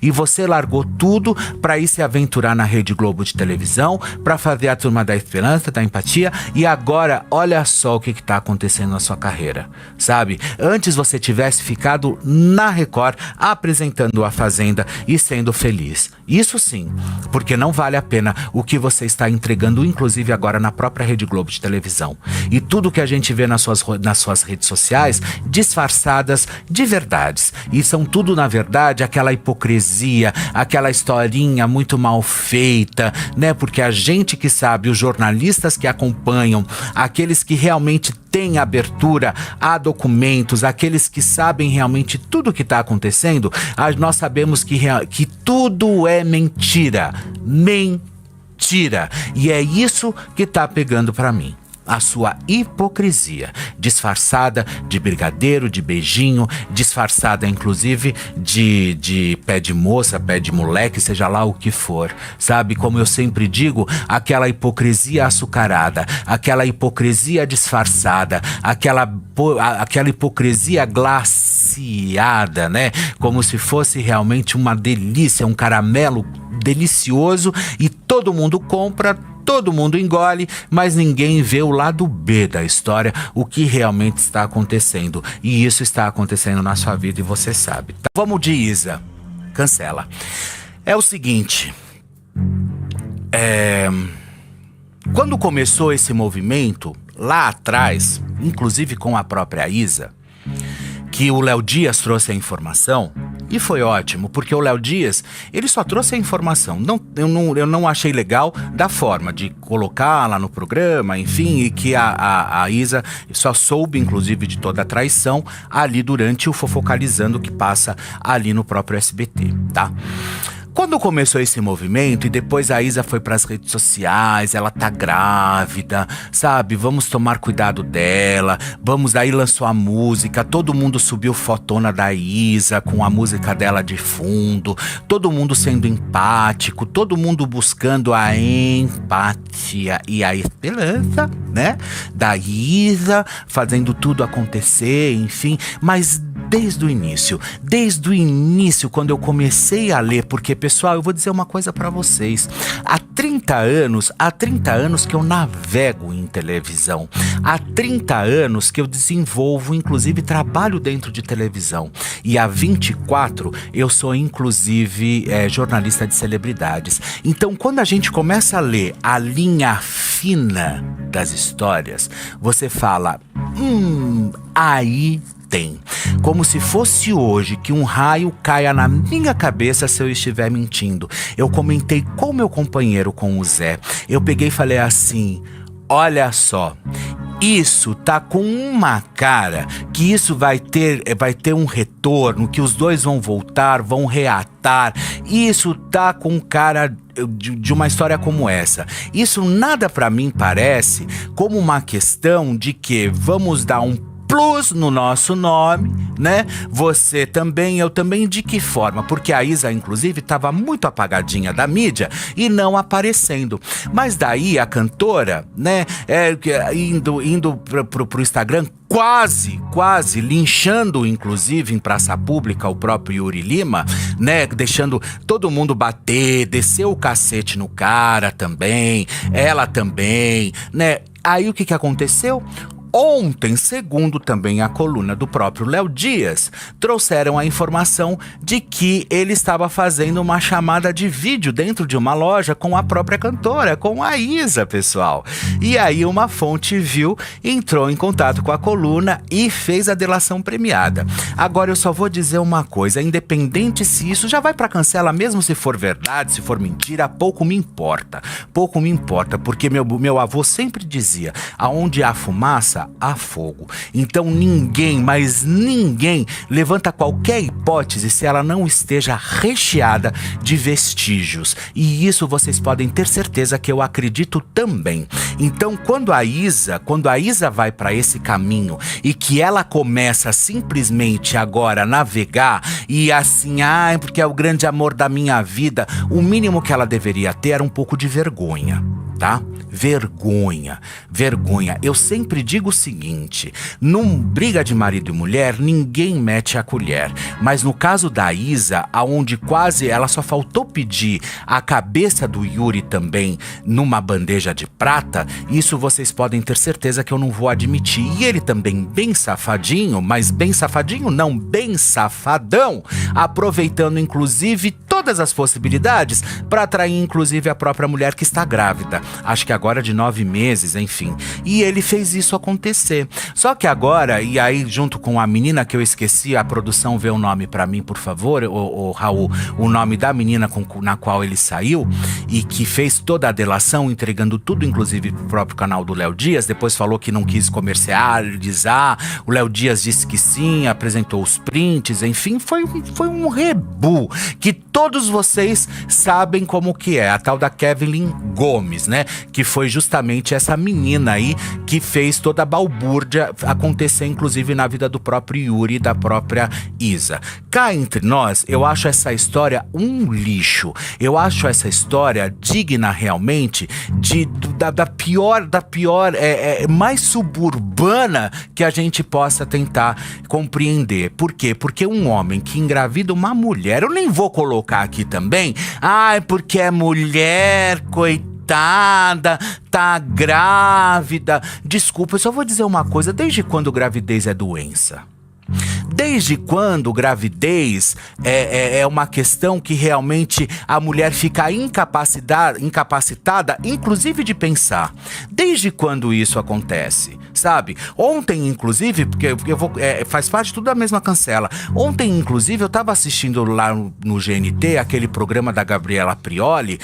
E você largou tudo pra ir se aventurar na Rede Globo de televisão, pra fazer a Turma da Esperança, da Empatia. E agora, olha só o que tá acontecendo na sua carreira, sabe? Antes você tivesse ficado na Record, apresentando A Fazenda e sendo feliz. Isso sim, porque não vale a pena o que você está entregando, inclusive agora na própria Rede Globo de televisão. E tudo que a gente vê nas suas redes sociais, disfarçadas de verdades. E são tudo, na verdade, aquela hipocrisia, aquela historinha muito mal feita, né? Porque a gente que sabe, os jornalistas que acompanham, aqueles que realmente têm abertura a documentos, aqueles que sabem realmente tudo o que está acontecendo, nós sabemos que tudo é mentira. Mentira. E é isso que está pegando para mim. A sua hipocrisia, disfarçada de brigadeiro, de beijinho, disfarçada inclusive de pé de moça, pé de moleque, seja lá o que for, sabe? Como eu sempre digo, aquela hipocrisia açucarada, aquela hipocrisia disfarçada, aquela hipocrisia glaciada, né? Como se fosse realmente uma delícia, um caramelo delicioso, e todo mundo compra, todo mundo engole, mas ninguém vê o lado B da história, o que realmente está acontecendo. E isso está acontecendo na sua vida e você sabe. Tá? Vamos de Isa. Cancela. É o seguinte. Quando começou esse movimento, lá atrás, inclusive com a própria Isa, que o Léo Dias trouxe a informação, e foi ótimo, porque o Léo Dias, ele só trouxe a informação. Eu não achei legal da forma de colocar lá no programa, enfim, e que a Isa só soube, inclusive, de toda a traição ali durante o Fofocalizando, que passa ali no próprio SBT, tá? Quando começou esse movimento e depois a Isa foi para as redes sociais, ela tá grávida, sabe? Vamos tomar cuidado dela, aí lançou a música, todo mundo subiu fotona da Isa com a música dela de fundo, todo mundo sendo empático, todo mundo buscando a empatia e a esperança, né? Da Isa, fazendo tudo acontecer, enfim, mas desde o início, quando eu comecei a ler, porque, pessoal, eu vou dizer uma coisa pra vocês, há 30 anos que eu navego em televisão, há 30 anos que eu desenvolvo, inclusive trabalho dentro de televisão, e há 24 eu sou, inclusive, jornalista de celebridades. Então, quando a gente começa a ler a linha fina das histórias, você fala, aí tem. Como se fosse hoje que um raio caia na minha cabeça se eu estiver mentindo. Eu comentei com meu companheiro, com o Zé. Eu peguei e falei assim, olha só, isso tá com uma cara que isso vai ter um retorno, que os dois vão voltar, vão reatar. Isso tá com cara de uma história como essa. Isso nada pra mim parece como uma questão de que vamos dar um plus no nosso nome, né? Você também, eu também, de que forma? Porque a Isa, inclusive, estava muito apagadinha da mídia e não aparecendo. Mas daí a cantora, né, indo pro Instagram, quase linchando, inclusive, em praça pública, o próprio Yuri Lima, né, deixando todo mundo bater, descer o cacete no cara também, ela também, né? Aí o que aconteceu? Ontem, segundo também a coluna do próprio Léo Dias, trouxeram a informação de que ele estava fazendo uma chamada de vídeo dentro de uma loja com a própria cantora, com a Isa, pessoal. E aí uma fonte viu, entrou em contato com a coluna e fez a delação premiada. Agora eu só vou dizer uma coisa, independente se isso já vai pra cancela, mesmo se for verdade, se for mentira, pouco me importa, porque meu avô sempre dizia, aonde há fumaça, há fogo. Então ninguém, mas ninguém, levanta qualquer hipótese se ela não esteja recheada de vestígios. E isso vocês podem ter certeza que eu acredito também. Então quando a Isa vai para esse caminho e que ela começa simplesmente agora a navegar e assim, porque é o grande amor da minha vida, o mínimo que ela deveria ter era um pouco de vergonha, tá? Vergonha. Eu sempre digo o seguinte, num briga de marido e mulher, ninguém mete a colher. Mas no caso da Isa, aonde quase ela só faltou pedir a cabeça do Yuri também numa bandeja de prata, isso vocês podem ter certeza que eu não vou admitir. E ele também bem safadinho, mas bem safadinho não, bem safadão, aproveitando inclusive todas as possibilidades para atrair inclusive a própria mulher que está grávida. Acho que agora de 9 meses, enfim. E ele fez isso acontecer. Só que agora, e aí junto com a menina que eu esqueci, a produção vê o nome pra mim, por favor, o Raul, o nome da menina na qual ele saiu e que fez toda a delação, entregando tudo, inclusive pro próprio canal do Léo Dias, depois falou que não quis comercializar, o Léo Dias disse que sim, apresentou os prints, enfim, foi um rebu, que todos vocês sabem como que é, a tal da Kevin Gomes, né, que foi justamente essa menina aí que fez toda a balbúrdia acontecer, inclusive na vida do próprio Yuri e da própria Isa. Cá entre nós, eu acho essa história um lixo. Eu acho essa história digna realmente da pior, mais suburbana que a gente possa tentar compreender. Por quê? Porque um homem que engravida uma mulher, eu nem vou colocar aqui também, porque é mulher, coitada, tá grávida. Desculpa, eu só vou dizer uma coisa, desde quando gravidez é doença? Desde quando gravidez é uma questão que realmente a mulher fica incapacitada, inclusive de pensar? Desde quando isso acontece? Sabe? Ontem, inclusive, porque eu vou, faz parte tudo da mesma cancela. Ontem, inclusive, eu tava assistindo lá no GNT aquele programa da Gabriela Prioli,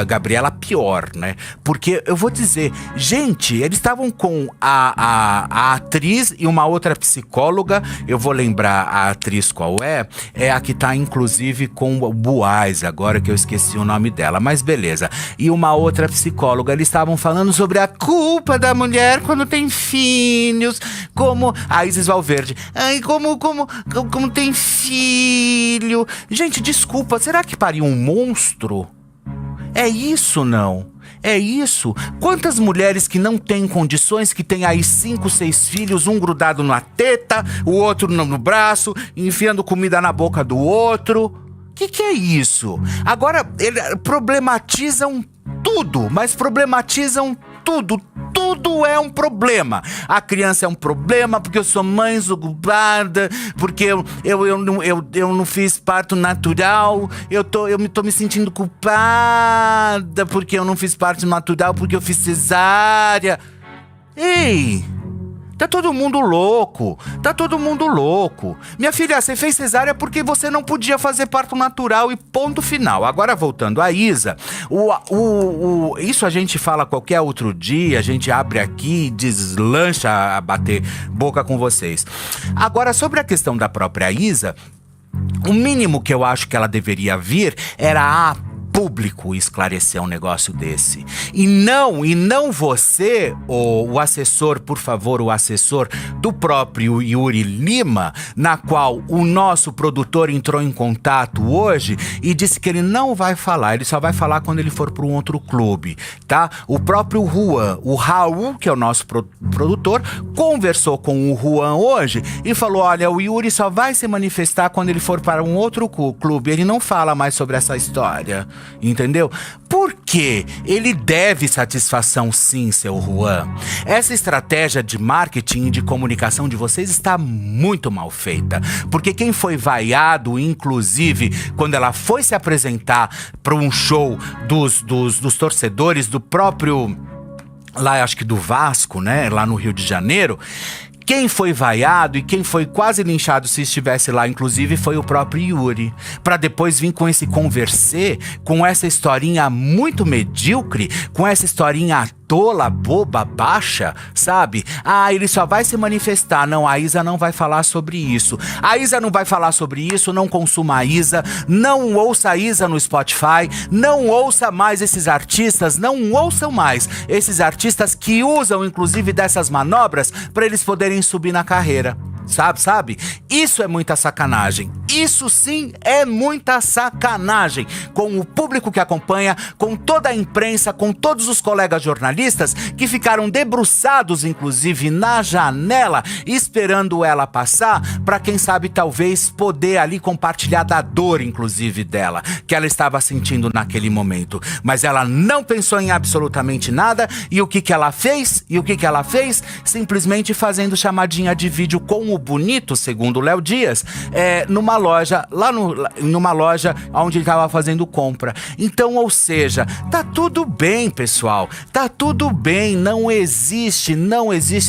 Gabriela Pior, né? Porque eu vou dizer, gente, eles estavam com a atriz e uma outra psicóloga. Eu vou lembrar a atriz qual é a que tá inclusive com o Buais, agora que eu esqueci o nome dela, mas beleza. E uma outra psicóloga, eles estavam falando sobre a culpa da mulher quando tem filhos, como a Isis Valverde, como tem filho. Gente, desculpa, será que pariu um monstro? É isso, não? É isso. Quantas mulheres que não têm condições, que têm aí 5, 6 filhos, um grudado na teta, o outro no braço, enfiando comida na boca do outro. Que é isso? Agora, problematizam tudo, mas problematizam tudo. Tudo é um problema. A criança é um problema porque eu sou mãe ocupada, porque eu não fiz parto natural, eu tô me sentindo culpada porque eu não fiz parto natural, porque eu fiz cesárea. Ei! Tá todo mundo louco, Minha filha, você fez cesárea porque você não podia fazer parto natural e ponto final. Agora, voltando à Isa, isso a gente fala qualquer outro dia, a gente abre aqui e deslancha a bater boca com vocês. Agora, sobre a questão da própria Isa, o mínimo que eu acho que ela deveria vir era a público esclarecer um negócio desse. E não você, o assessor, por favor, o assessor do próprio Yuri Lima, na qual o nosso produtor entrou em contato hoje e disse que ele não vai falar, ele só vai falar quando ele for para um outro clube, tá? O próprio Juan, o Raul, que é o nosso produtor, conversou com o Juan hoje e falou, olha, o Yuri só vai se manifestar quando ele for para um outro clube, ele não fala mais sobre essa história. Entendeu? Porque ele deve satisfação sim, seu Juan. Essa estratégia de marketing e de comunicação de vocês está muito mal feita. Porque quem foi vaiado, inclusive, quando ela foi se apresentar para um show dos torcedores do próprio, lá acho que do Vasco, né? Lá no Rio de Janeiro. Quem foi vaiado e quem foi quase linchado se estivesse lá, inclusive, foi o próprio Yuri. Pra depois vir com esse conversê, com essa historinha muito medíocre, com essa historinha tola, boba, baixa, sabe? Ah, ele só vai se manifestar. Não, a Isa não vai falar sobre isso. A Isa não vai falar sobre isso, não consuma a Isa, não ouça a Isa no Spotify, não ouça mais esses artistas, não ouçam mais esses artistas que usam, inclusive, dessas manobras para eles poderem subir na carreira. Sabe? Isso é muita sacanagem. Isso sim é muita sacanagem com o público que acompanha, com toda a imprensa, com todos os colegas jornalistas que ficaram debruçados, inclusive, na janela, esperando ela passar para, quem sabe, talvez poder ali compartilhar da dor, inclusive, dela, que ela estava sentindo naquele momento. Mas ela não pensou em absolutamente nada. E o que ela fez? Simplesmente fazendo chamadinha de vídeo com o Bonito, segundo o Léo Dias, numa loja, numa loja onde ele estava fazendo compra. Então, ou seja, tá tudo bem, pessoal, tá tudo bem, não existe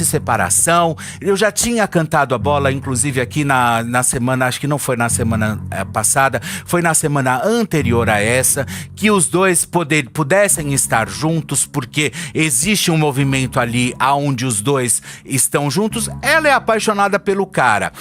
separação. Eu já tinha cantado a bola, inclusive aqui na semana, acho que não foi na semana passada, foi na semana anterior a essa, que os dois pudessem estar juntos, porque existe um movimento ali onde os dois estão juntos. Ela é apaixonada pelo cara.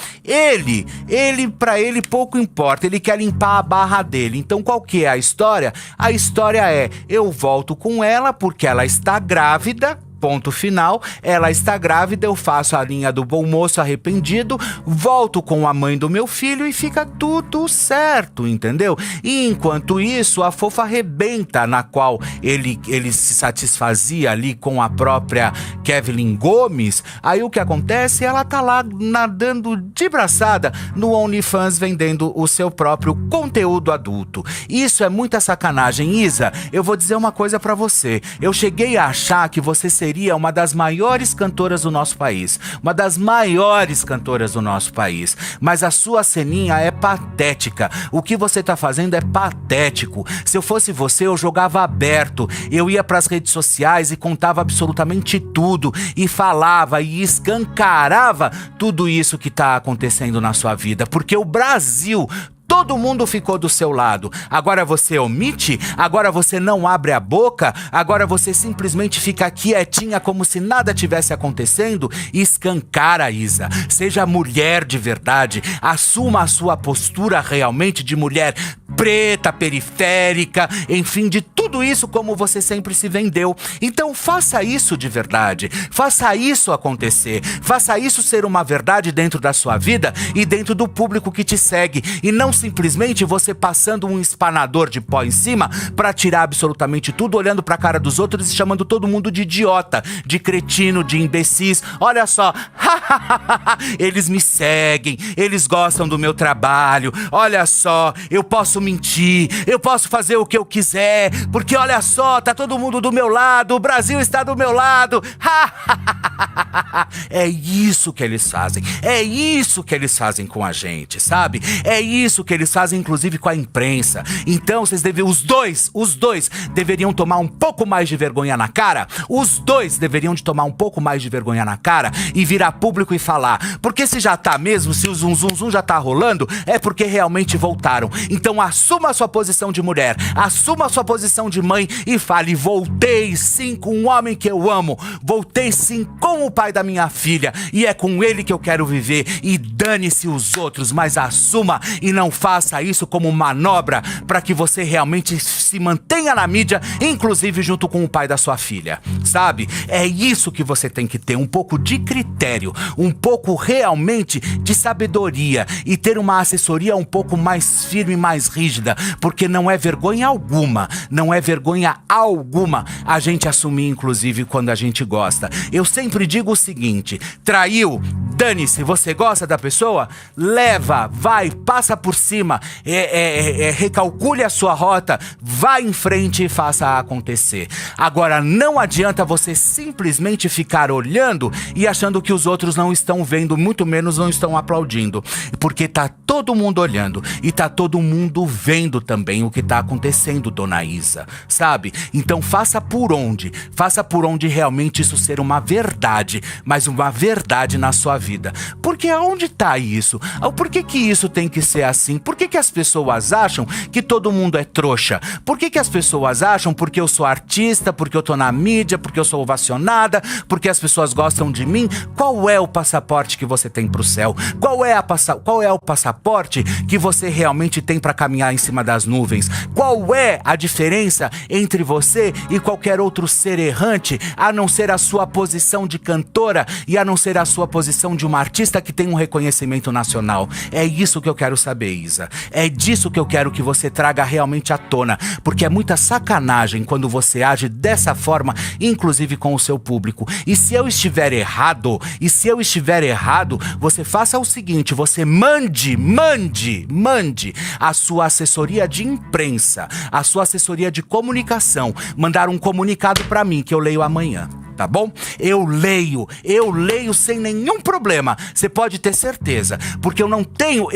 Pra ele pouco importa, ele quer limpar a barra dele. Então qual que é a história? A história é, eu volto com ela porque ela está grávida. Ponto final, ela está grávida, eu faço a linha do bom moço arrependido, volto com a mãe do meu filho e fica tudo certo, entendeu? E enquanto isso, a fofa arrebenta, na qual ele se satisfazia ali com a própria Kevlin Gomes. Aí o que acontece? Ela tá lá nadando de braçada no OnlyFans, vendendo o seu próprio conteúdo adulto. Isso é muita sacanagem. Isa, eu vou dizer uma coisa pra você. Eu cheguei a achar que você seria uma das maiores cantoras do nosso país. Uma das maiores cantoras do nosso país. Mas a sua ceninha é patética. O que você tá fazendo é patético. Se eu fosse você, eu jogava aberto. Eu ia pras redes sociais e contava absolutamente tudo. E falava e escancarava tudo isso que tá acontecendo na sua vida. Porque o Brasil... todo mundo ficou do seu lado. Agora você omite? Agora você não abre a boca? Agora você simplesmente fica quietinha como se nada tivesse acontecendo? Escancara, Isa. Seja mulher de verdade. Assuma a sua postura realmente de mulher preta, periférica, enfim, de tudo isso como você sempre se vendeu. Então faça isso de verdade. Faça isso acontecer. Faça isso ser uma verdade dentro da sua vida e dentro do público que te segue. E não simplesmente você passando um espanador de pó em cima pra tirar absolutamente tudo, olhando pra cara dos outros e chamando todo mundo de idiota, de cretino, de imbecis. Olha só, eles me seguem, eles gostam do meu trabalho, olha só, eu posso mentir, eu posso fazer o que eu quiser, porque olha só, tá todo mundo do meu lado, o Brasil está do meu lado. É isso que eles fazem, é isso que eles fazem com a gente, sabe? É isso que eles fazem inclusive com a imprensa. Então vocês devem, os dois deveriam tomar um pouco mais de vergonha na cara, os dois deveriam de tomar um pouco mais de vergonha na cara e virar público e falar, porque se já tá mesmo, se o zum zum zum já tá rolando, é porque realmente voltaram. Então assuma a sua posição de mulher, assuma a sua posição de mãe e fale, voltei sim com um homem que eu amo, voltei sim com o pai da minha filha, e é com ele que eu quero viver, e dane-se os outros, mas assuma e não faça isso como manobra para que você realmente se mantenha na mídia, inclusive junto com o pai da sua filha, sabe? É isso que você tem que ter, um pouco de critério, um pouco realmente de sabedoria e ter uma assessoria um pouco mais firme, mais rígida, porque não é vergonha alguma, não é vergonha alguma a gente assumir, inclusive, quando a gente gosta. Eu sempre digo o seguinte, traiu, dane-se, você gosta da pessoa? Leva, vai, passa por cima, recalcule a sua rota, vá em frente e faça acontecer. Agora, não adianta você simplesmente ficar olhando e achando que os outros não estão vendo, muito menos não estão aplaudindo, porque tá todo mundo olhando e tá todo mundo vendo também o que tá acontecendo, dona Isa, sabe? Então faça por onde realmente isso ser uma verdade, mas uma verdade na sua vida. Porque aonde tá isso? Por que isso tem que ser assim? Por que as pessoas acham que todo mundo é trouxa? Por que as pessoas acham porque eu sou artista, porque eu tô na mídia, porque eu sou ovacionada, porque as pessoas gostam de mim? Qual é o passaporte que você tem pro céu? Qual é o passaporte que você realmente tem pra caminhar em cima das nuvens? Qual é a diferença entre você e qualquer outro ser errante, a não ser a sua posição de cantora e a não ser a sua posição de uma artista que tem um reconhecimento nacional? É isso que eu quero saber, Isa. É disso que eu quero que você traga realmente à tona, porque é muita sacanagem quando você age dessa forma, inclusive com o seu público. E se eu estiver errado, você faça o seguinte, você mande a sua assessoria de imprensa, a sua assessoria de comunicação, mandar um comunicado pra mim que eu leio amanhã. Tá bom? Eu leio sem nenhum problema. Você pode ter certeza. Porque eu não tenho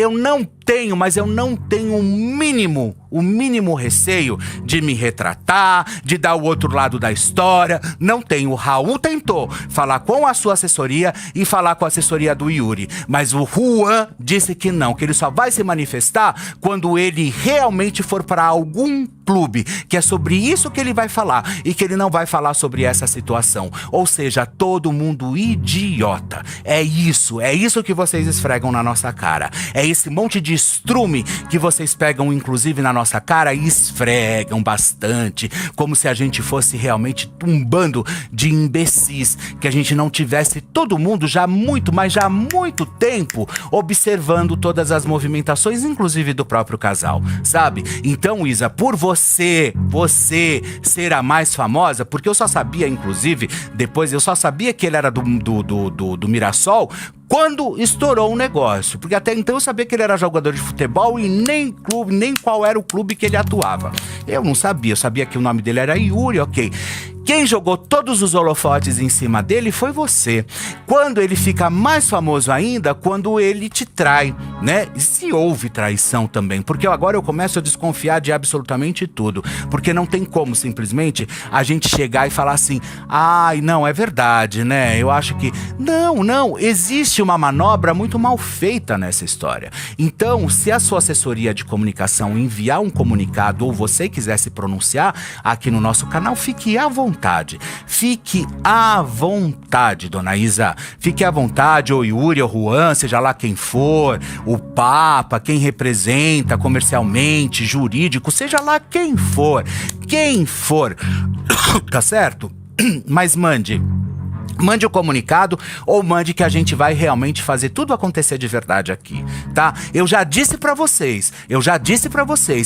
o mínimo receio de me retratar, de dar o outro lado da história. Não tenho. O Raul tentou falar com a sua assessoria e falar com a assessoria do Yuri. Mas o Juan disse que não, que ele só vai se manifestar quando ele realmente for para algum clube, que é sobre isso que ele vai falar e que ele não vai falar sobre essa situação. Ou seja, todo mundo idiota. É isso que vocês esfregam na nossa cara. É esse monte de estrume que vocês pegam, inclusive, na nossa cara e esfregam bastante, como se a gente fosse realmente um bando de imbecis, que a gente não tivesse todo mundo já há muito tempo observando todas as movimentações, inclusive do próprio casal, sabe? Então, Isa, por você ser a mais famosa, porque eu só sabia, inclusive, depois eu só sabia que ele era do Mirassol quando estourou o negócio, porque até então eu sabia que ele era jogador de futebol e nem qual era o clube que ele atuava. Eu não sabia, eu sabia que o nome dele era Yuri, ok. Quem jogou todos os holofotes em cima dele foi você. Quando ele fica mais famoso ainda, quando ele te trai, né? E se houve traição também, porque agora eu começo a desconfiar de absolutamente tudo, porque não tem como simplesmente a gente chegar e falar assim, ai, não, é verdade, né? Eu acho que... Não, existe uma manobra muito mal feita nessa história. Então, se a sua assessoria de comunicação enviar um comunicado ou você quiser se pronunciar aqui no nosso canal, fique à vontade. Fique à vontade, dona Isa. Fique à vontade, ou Yuri, ou Juan, seja lá quem for, o Papa, quem representa comercialmente, jurídico, seja lá quem for, tá certo? Mas mande Mande o comunicado ou mande que a gente vai realmente fazer tudo acontecer de verdade aqui, tá? Eu já disse pra vocês,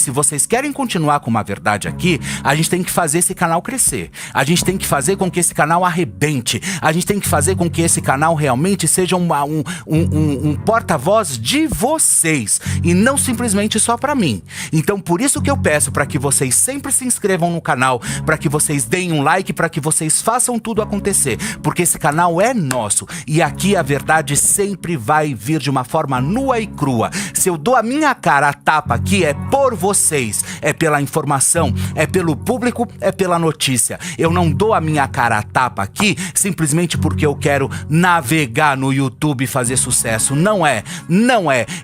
se vocês querem continuar com uma verdade aqui, a gente tem que fazer esse canal crescer. A gente tem que fazer com que esse canal arrebente. A gente tem que fazer com que esse canal realmente seja um porta-voz de vocês e não simplesmente só pra mim. Então, por isso que eu peço pra que vocês sempre se inscrevam no canal, pra que vocês deem um like, pra que vocês façam tudo acontecer, porque esse canal é nosso e aqui a verdade sempre vai vir de uma forma nua e crua. Se eu dou a minha cara a tapa aqui é por vocês, é pela informação, é pelo público, é pela notícia. Eu não dou a minha cara a tapa aqui simplesmente porque eu quero navegar no YouTube e fazer sucesso. Não é.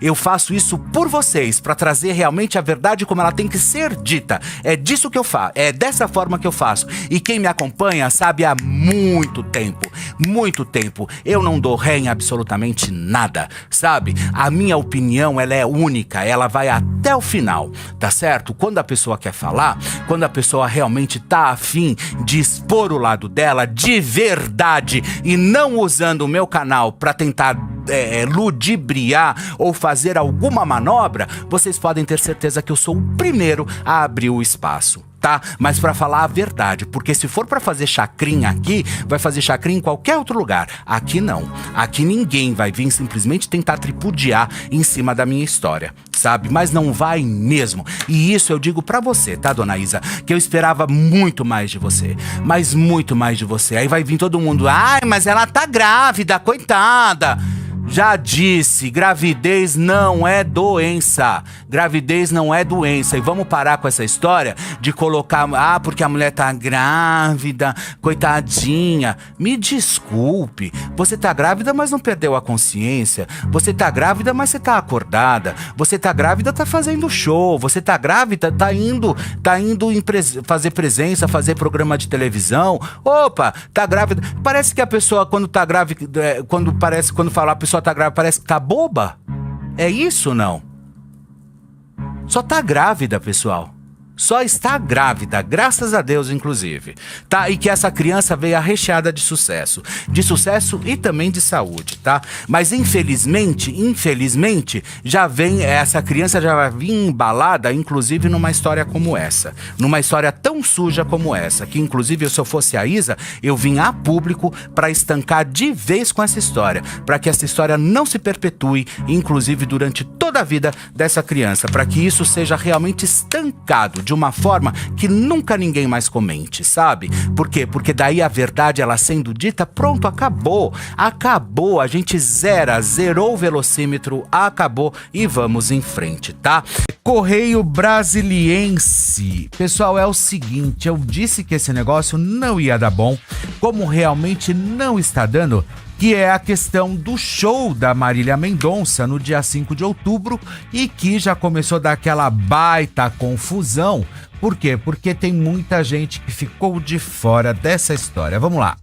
Eu faço isso por vocês, para trazer realmente a verdade como ela tem que ser dita. É disso que eu faço, é dessa forma que eu faço. E quem me acompanha sabe há muito tempo, eu não dou ré em absolutamente nada, sabe? A minha opinião, ela é única, ela vai até o final, tá certo? Quando a pessoa quer falar, quando a pessoa realmente tá afim de expor o lado dela de verdade e não usando o meu canal pra tentar ludibriar ou fazer alguma manobra, vocês podem ter certeza que eu sou o primeiro a abrir o espaço, tá? Mas pra falar a verdade, porque se for pra fazer chacrinha aqui, vai fazer chacrinha em qualquer outro lugar. Aqui não. Aqui ninguém vai vir simplesmente tentar tripudiar em cima da minha história, sabe? Mas não vai mesmo. E isso eu digo pra você, tá, dona Isa? Que eu esperava muito mais de você. Mas muito mais de você. Aí vai vir todo mundo, ai, mas ela tá grávida, coitada. Já disse, gravidez não é doença. Gravidez não é doença. E vamos parar com essa história de colocar, porque a mulher tá grávida, coitadinha. Me desculpe, você tá grávida, mas não perdeu a consciência. Você tá grávida, mas você tá acordada. Você tá grávida, tá fazendo show. Você tá grávida, tá indo fazer presença, fazer programa de televisão. Opa, tá grávida. Parece que a pessoa, quando tá grávida, quando fala a pessoa tá grávida, parece que tá boba. É isso, não? Só tá grávida, pessoal. Só está grávida, graças a Deus, inclusive, tá? E que essa criança veio recheada de sucesso e também de saúde, tá? Mas infelizmente, essa criança já vai vir embalada, inclusive numa história como essa, numa história tão suja como essa, que inclusive se eu fosse a Isa, eu vim a público para estancar de vez com essa história, para que essa história não se perpetue, inclusive durante toda a vida dessa criança, para que isso seja realmente estancado de uma forma que nunca ninguém mais comente, sabe? Por quê? Porque daí a verdade, ela sendo dita, pronto, acabou, a gente zerou o velocímetro, acabou e vamos em frente, tá? Correio Brasiliense. Pessoal, é o seguinte, eu disse que esse negócio não ia dar bom, como realmente não está dando, que é a questão do show da Marília Mendonça no dia 5 de outubro e que já começou a dar aquela baita confusão. Por quê? Porque tem muita gente que ficou de fora dessa história. Vamos lá.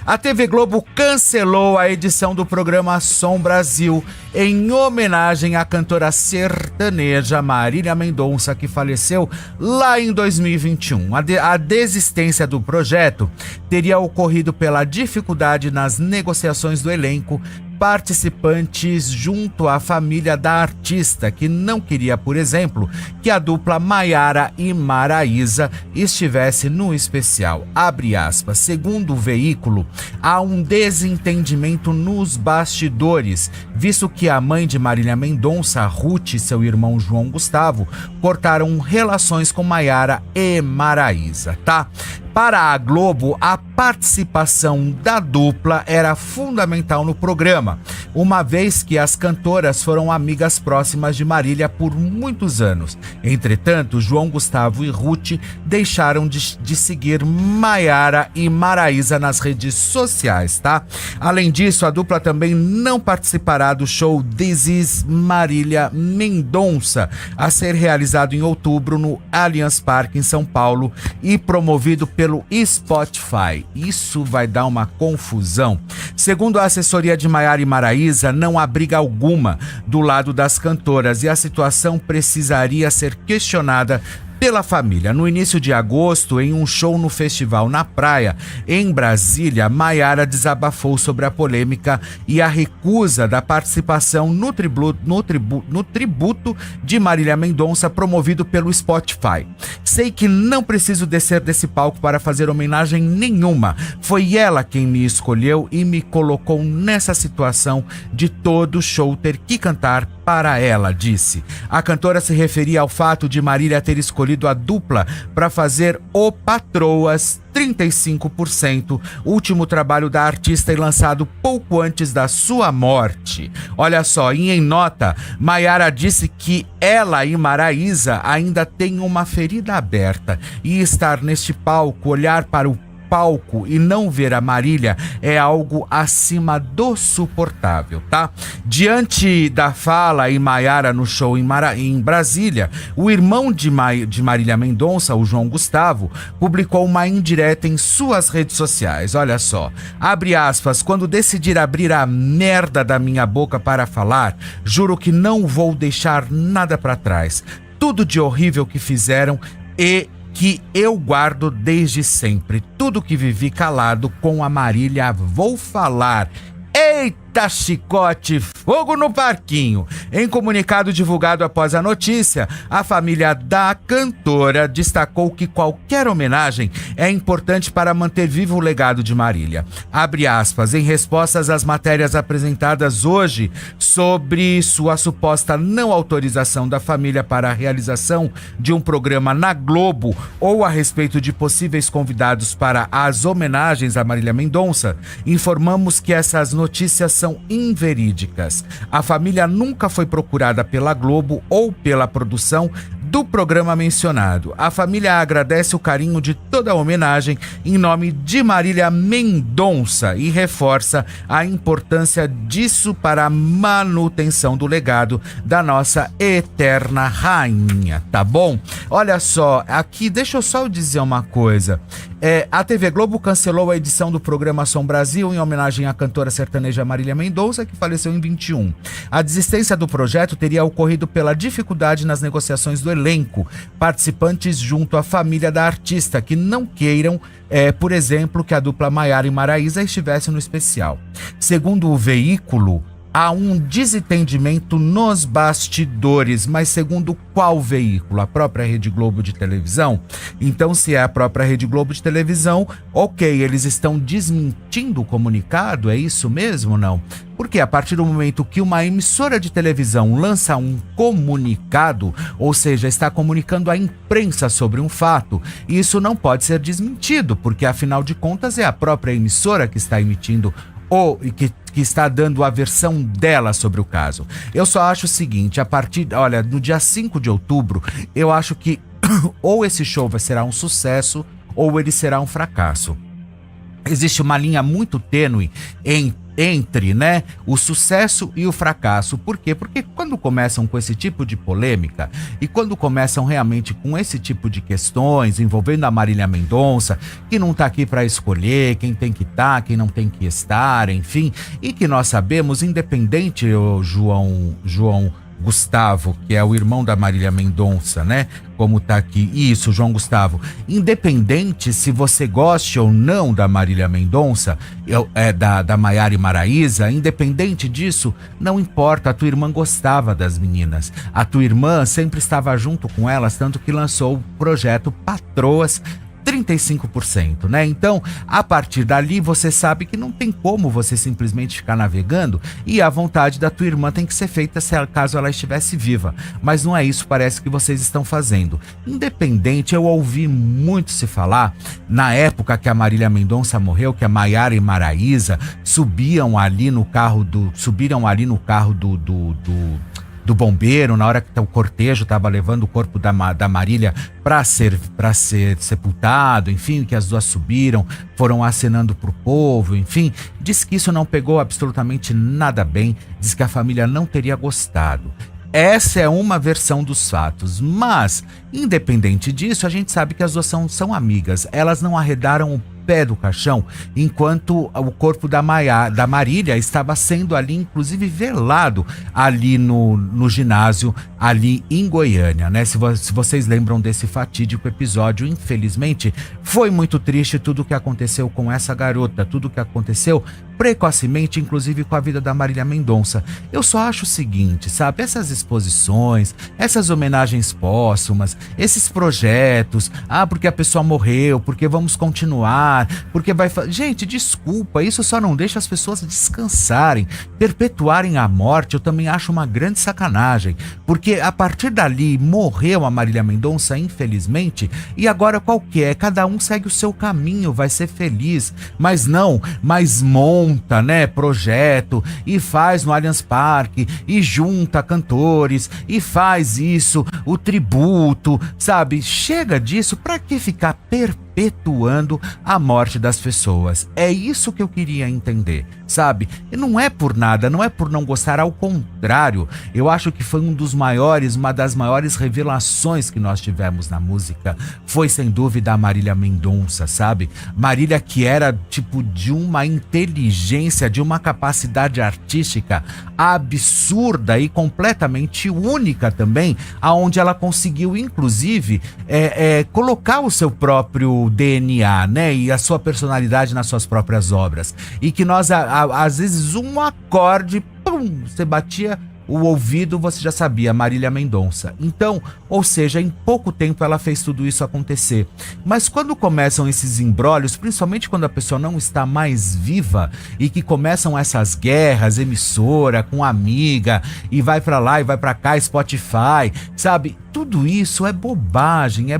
A TV Globo cancelou a edição do programa Som Brasil em homenagem à cantora sertaneja Marília Mendonça, que faleceu lá em 2021. A desistência do projeto teria ocorrido pela dificuldade nas negociações do elenco, participantes junto à família da artista, que não queria, por exemplo, que a dupla Maiara e Maraísa estivesse no especial. Abre aspas. Segundo o veículo, há um desentendimento nos bastidores, visto que a mãe de Marília Mendonça, Ruth, e seu irmão João Gustavo cortaram relações com Maiara e Maraísa, tá? Para a Globo, a participação da dupla era fundamental no programa, uma vez que as cantoras foram amigas próximas de Marília por muitos anos. Entretanto, João Gustavo e Ruth deixaram de seguir Maiara e Maraísa nas redes sociais, tá? Além disso, a dupla também não participará do show This Is Marília Mendonça, a ser realizado em outubro no Allianz Parque, em São Paulo, e promovido pelo Spotify. Isso vai dar uma confusão. Segundo a assessoria de Maiara e Maraísa, não há briga alguma do lado das cantoras e a situação precisaria ser questionada pela família. No início de agosto, em um show no festival na praia, em Brasília, Maiara desabafou sobre a polêmica e a recusa da participação no tributo de Marília Mendonça promovido pelo Spotify. Sei que não preciso descer desse palco para fazer homenagem nenhuma. Foi ela quem me escolheu e me colocou nessa situação de todo show ter que cantar para ela, disse. A cantora se referia ao fato de Marília ter escolhido a dupla para fazer o Patroas 35%, último trabalho da artista e lançado pouco antes da sua morte. Olha só, e em nota, Maiara disse que ela e Maraísa ainda têm uma ferida aberta e estar neste palco, olhar para o palco e não ver a Marília é algo acima do suportável, tá? Diante da fala em Maiara no show em Brasília, o irmão de Marília Mendonça, o João Gustavo, publicou uma indireta em suas redes sociais. Olha só, abre aspas, quando decidir abrir a merda da minha boca para falar, juro que não vou deixar nada para trás. Tudo de horrível que fizeram e que eu guardo desde sempre. Tudo que vivi calado com a Marília vou falar. Eita chicote, fogo no parquinho! Em comunicado divulgado após a notícia, a família da cantora destacou que qualquer homenagem é importante para manter vivo o legado de Marília. Abre aspas, em respostas às matérias apresentadas hoje sobre sua suposta não autorização da família para a realização de um programa na Globo ou a respeito de possíveis convidados para as homenagens a Marília Mendonça, informamos que essas notícias são inverídicas. A família nunca foi procurada pela Globo ou pela produção do programa mencionado. A família agradece o carinho de toda a homenagem em nome de Marília Mendonça e reforça a importância disso para a manutenção do legado da nossa eterna rainha, tá bom? Olha só, aqui deixa eu só dizer uma coisa. A TV Globo cancelou a edição do programa Som Brasil em homenagem à cantora sertaneja Marília Mendonça, que faleceu em 21. A desistência do projeto teria ocorrido pela dificuldade nas negociações do elenco, participantes junto à família da artista, que não queiram, por exemplo, que a dupla Maiara e Maraísa estivesse no especial. Segundo o veículo, há um desentendimento nos bastidores, mas segundo qual veículo? A própria Rede Globo de televisão? Então, se é a própria Rede Globo de televisão, ok, eles estão desmentindo o comunicado, é isso mesmo, não? Porque a partir do momento que uma emissora de televisão lança um comunicado, ou seja, está comunicando à imprensa sobre um fato, isso não pode ser desmentido, porque afinal de contas é a própria emissora que está emitindo ou que está dando a versão dela sobre o caso. Eu só acho o seguinte, no dia 5 de outubro, eu acho que ou esse show será um sucesso ou ele será um fracasso. Existe uma linha muito tênue entre, né, o sucesso e o fracasso. Por quê? Porque quando começam com esse tipo de polêmica e quando começam realmente com esse tipo de questões envolvendo a Marília Mendonça, que não tá aqui para escolher quem tem que estar, quem não tem que estar, enfim, e que nós sabemos, independente, João Gustavo, que é o irmão da Marília Mendonça, né? Como tá aqui, isso, João Gustavo. Independente se você goste ou não da Marília Mendonça, da Maiara e Maraísa, independente disso, não importa, a tua irmã gostava das meninas. A tua irmã sempre estava junto com elas, tanto que lançou o projeto Patroas 35%, né? Então, a partir dali, você sabe que não tem como você simplesmente ficar navegando e a vontade da tua irmã tem que ser feita caso ela estivesse viva. Mas não é isso, parece que vocês estão fazendo. Independente, eu ouvi muito se falar, na época que a Marília Mendonça morreu, que a Maiara e Maraísa subiram ali no carro do bombeiro, na hora que o cortejo estava levando o corpo da Marília para ser sepultado, enfim, que as duas subiram, foram acenando pro povo, enfim, diz que isso não pegou absolutamente nada bem, diz que a família não teria gostado. Essa é uma versão dos fatos, mas, independente disso, a gente sabe que as duas são amigas. Elas não arredaram pé do caixão, enquanto o corpo da Marília estava sendo ali, inclusive, velado ali no ginásio, ali em Goiânia, né? Se vocês lembram desse fatídico episódio, infelizmente, foi muito triste tudo o que aconteceu com essa garota, tudo o que aconteceu precocemente, inclusive com a vida da Marília Mendonça. Eu só acho o seguinte, sabe? Essas exposições, essas homenagens póstumas, esses projetos, porque a pessoa morreu, porque vamos continuar, porque vai... Gente, desculpa, isso só não deixa as pessoas descansarem. Perpetuarem a morte, eu também acho uma grande sacanagem, porque a partir dali morreu a Marília Mendonça, infelizmente, e agora qual que é? Cada um segue o seu caminho, vai ser feliz, mas não, mas monta, né, projeto e faz no Allianz Parque e junta cantores e faz isso, o tributo, sabe? Chega disso, pra que ficar perpetuando a morte das pessoas? É isso que eu queria entender, sabe? E não é por nada, não é por não gostar, ao contrário, eu acho que foi uma das maiores revelações que nós tivemos na música, foi sem dúvida a Marília Mendonça, sabe? Marília, que era tipo de uma inteligência, de uma capacidade artística absurda e completamente única também, aonde ela conseguiu inclusive colocar o seu próprio DNA, né, e a sua personalidade nas suas próprias obras, e que nós às vezes um acorde, pum, você batia o ouvido, você já sabia, Marília Mendonça. Então, ou seja, em pouco tempo ela fez tudo isso acontecer. Mas quando começam esses imbrólios, principalmente quando a pessoa não está mais viva e que começam essas guerras, emissora com amiga, e vai pra lá e vai pra cá, Spotify, sabe? Tudo isso é bobagem,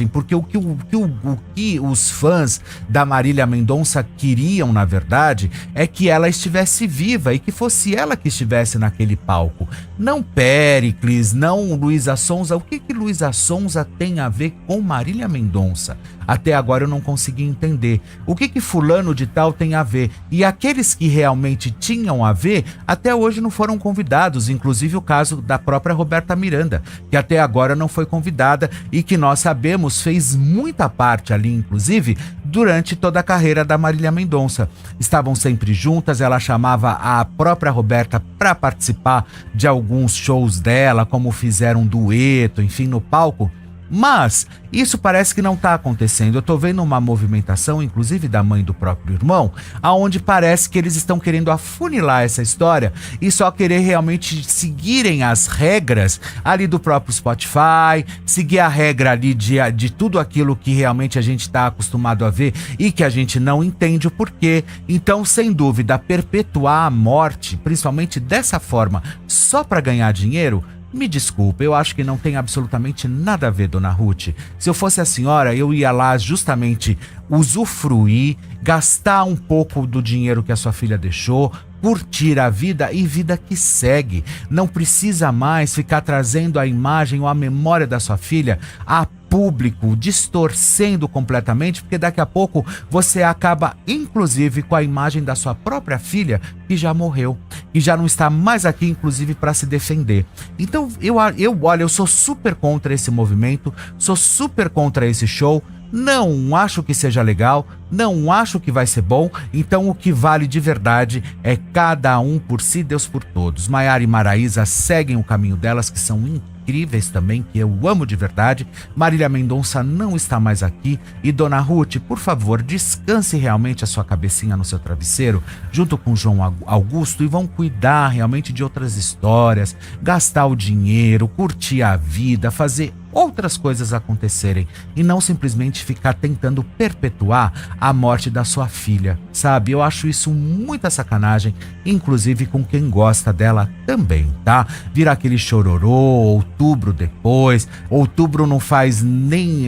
porque o que os fãs da Marília Mendonça queriam, na verdade, é que ela estivesse viva e que fosse ela que estivesse naquele palco. Não Péricles, não Luísa Sonza. O que Luísa Sonza tem a ver com Marília Mendonça? Até agora eu não consegui entender. O que fulano de tal tem a ver? E aqueles que realmente tinham a ver, até hoje não foram convidados, inclusive o caso da própria Roberta Miranda, que até agora não foi convidada e que nós sabemos fez muita parte ali, inclusive, durante toda a carreira da Marília Mendonça. Estavam sempre juntas, ela chamava a própria Roberta para participar de alguns shows dela, como fizeram um dueto, enfim, no palco. Mas isso parece que não está acontecendo. Eu tô vendo uma movimentação, inclusive da mãe do próprio irmão, aonde parece que eles estão querendo afunilar essa história e só querer realmente seguirem as regras ali do próprio Spotify, seguir a regra ali de tudo aquilo que realmente a gente está acostumado a ver e que a gente não entende o porquê. Então, sem dúvida, perpetuar a morte, principalmente dessa forma, só para ganhar dinheiro, me desculpa, eu acho que não tem absolutamente nada a ver, dona Ruth. Se eu fosse a senhora, eu ia lá justamente usufruir, gastar um pouco do dinheiro que a sua filha deixou, curtir a vida e vida que segue. Não precisa mais ficar trazendo a imagem ou a memória da sua filha a público, distorcendo completamente, porque daqui a pouco você acaba, inclusive, com a imagem da sua própria filha, que já morreu, e já não está mais aqui, inclusive, para se defender. Então, eu sou super contra esse movimento, sou super contra esse show, não acho que seja legal, não acho que vai ser bom, então o que vale de verdade é cada um por si, Deus por todos. Maiara e Maraísa seguem o caminho delas, que são incríveis também, que eu amo de verdade. Marília Mendonça não está mais aqui. E dona Ruth, por favor, descanse realmente a sua cabecinha no seu travesseiro, junto com João Augusto, e vão cuidar realmente de outras histórias, gastar o dinheiro, curtir a vida, fazer outras coisas acontecerem e não simplesmente ficar tentando perpetuar a morte da sua filha, sabe? Eu acho isso muita sacanagem, inclusive com quem gosta dela também, tá? Vira aquele chororô, outubro depois, outubro não faz nem...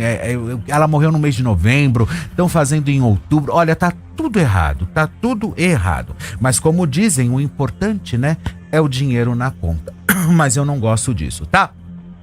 ela morreu no mês de novembro, estão fazendo em outubro, olha, tá tudo errado, tá tudo errado. Mas como dizem, o importante, né, é o dinheiro na conta. Mas eu não gosto disso, tá?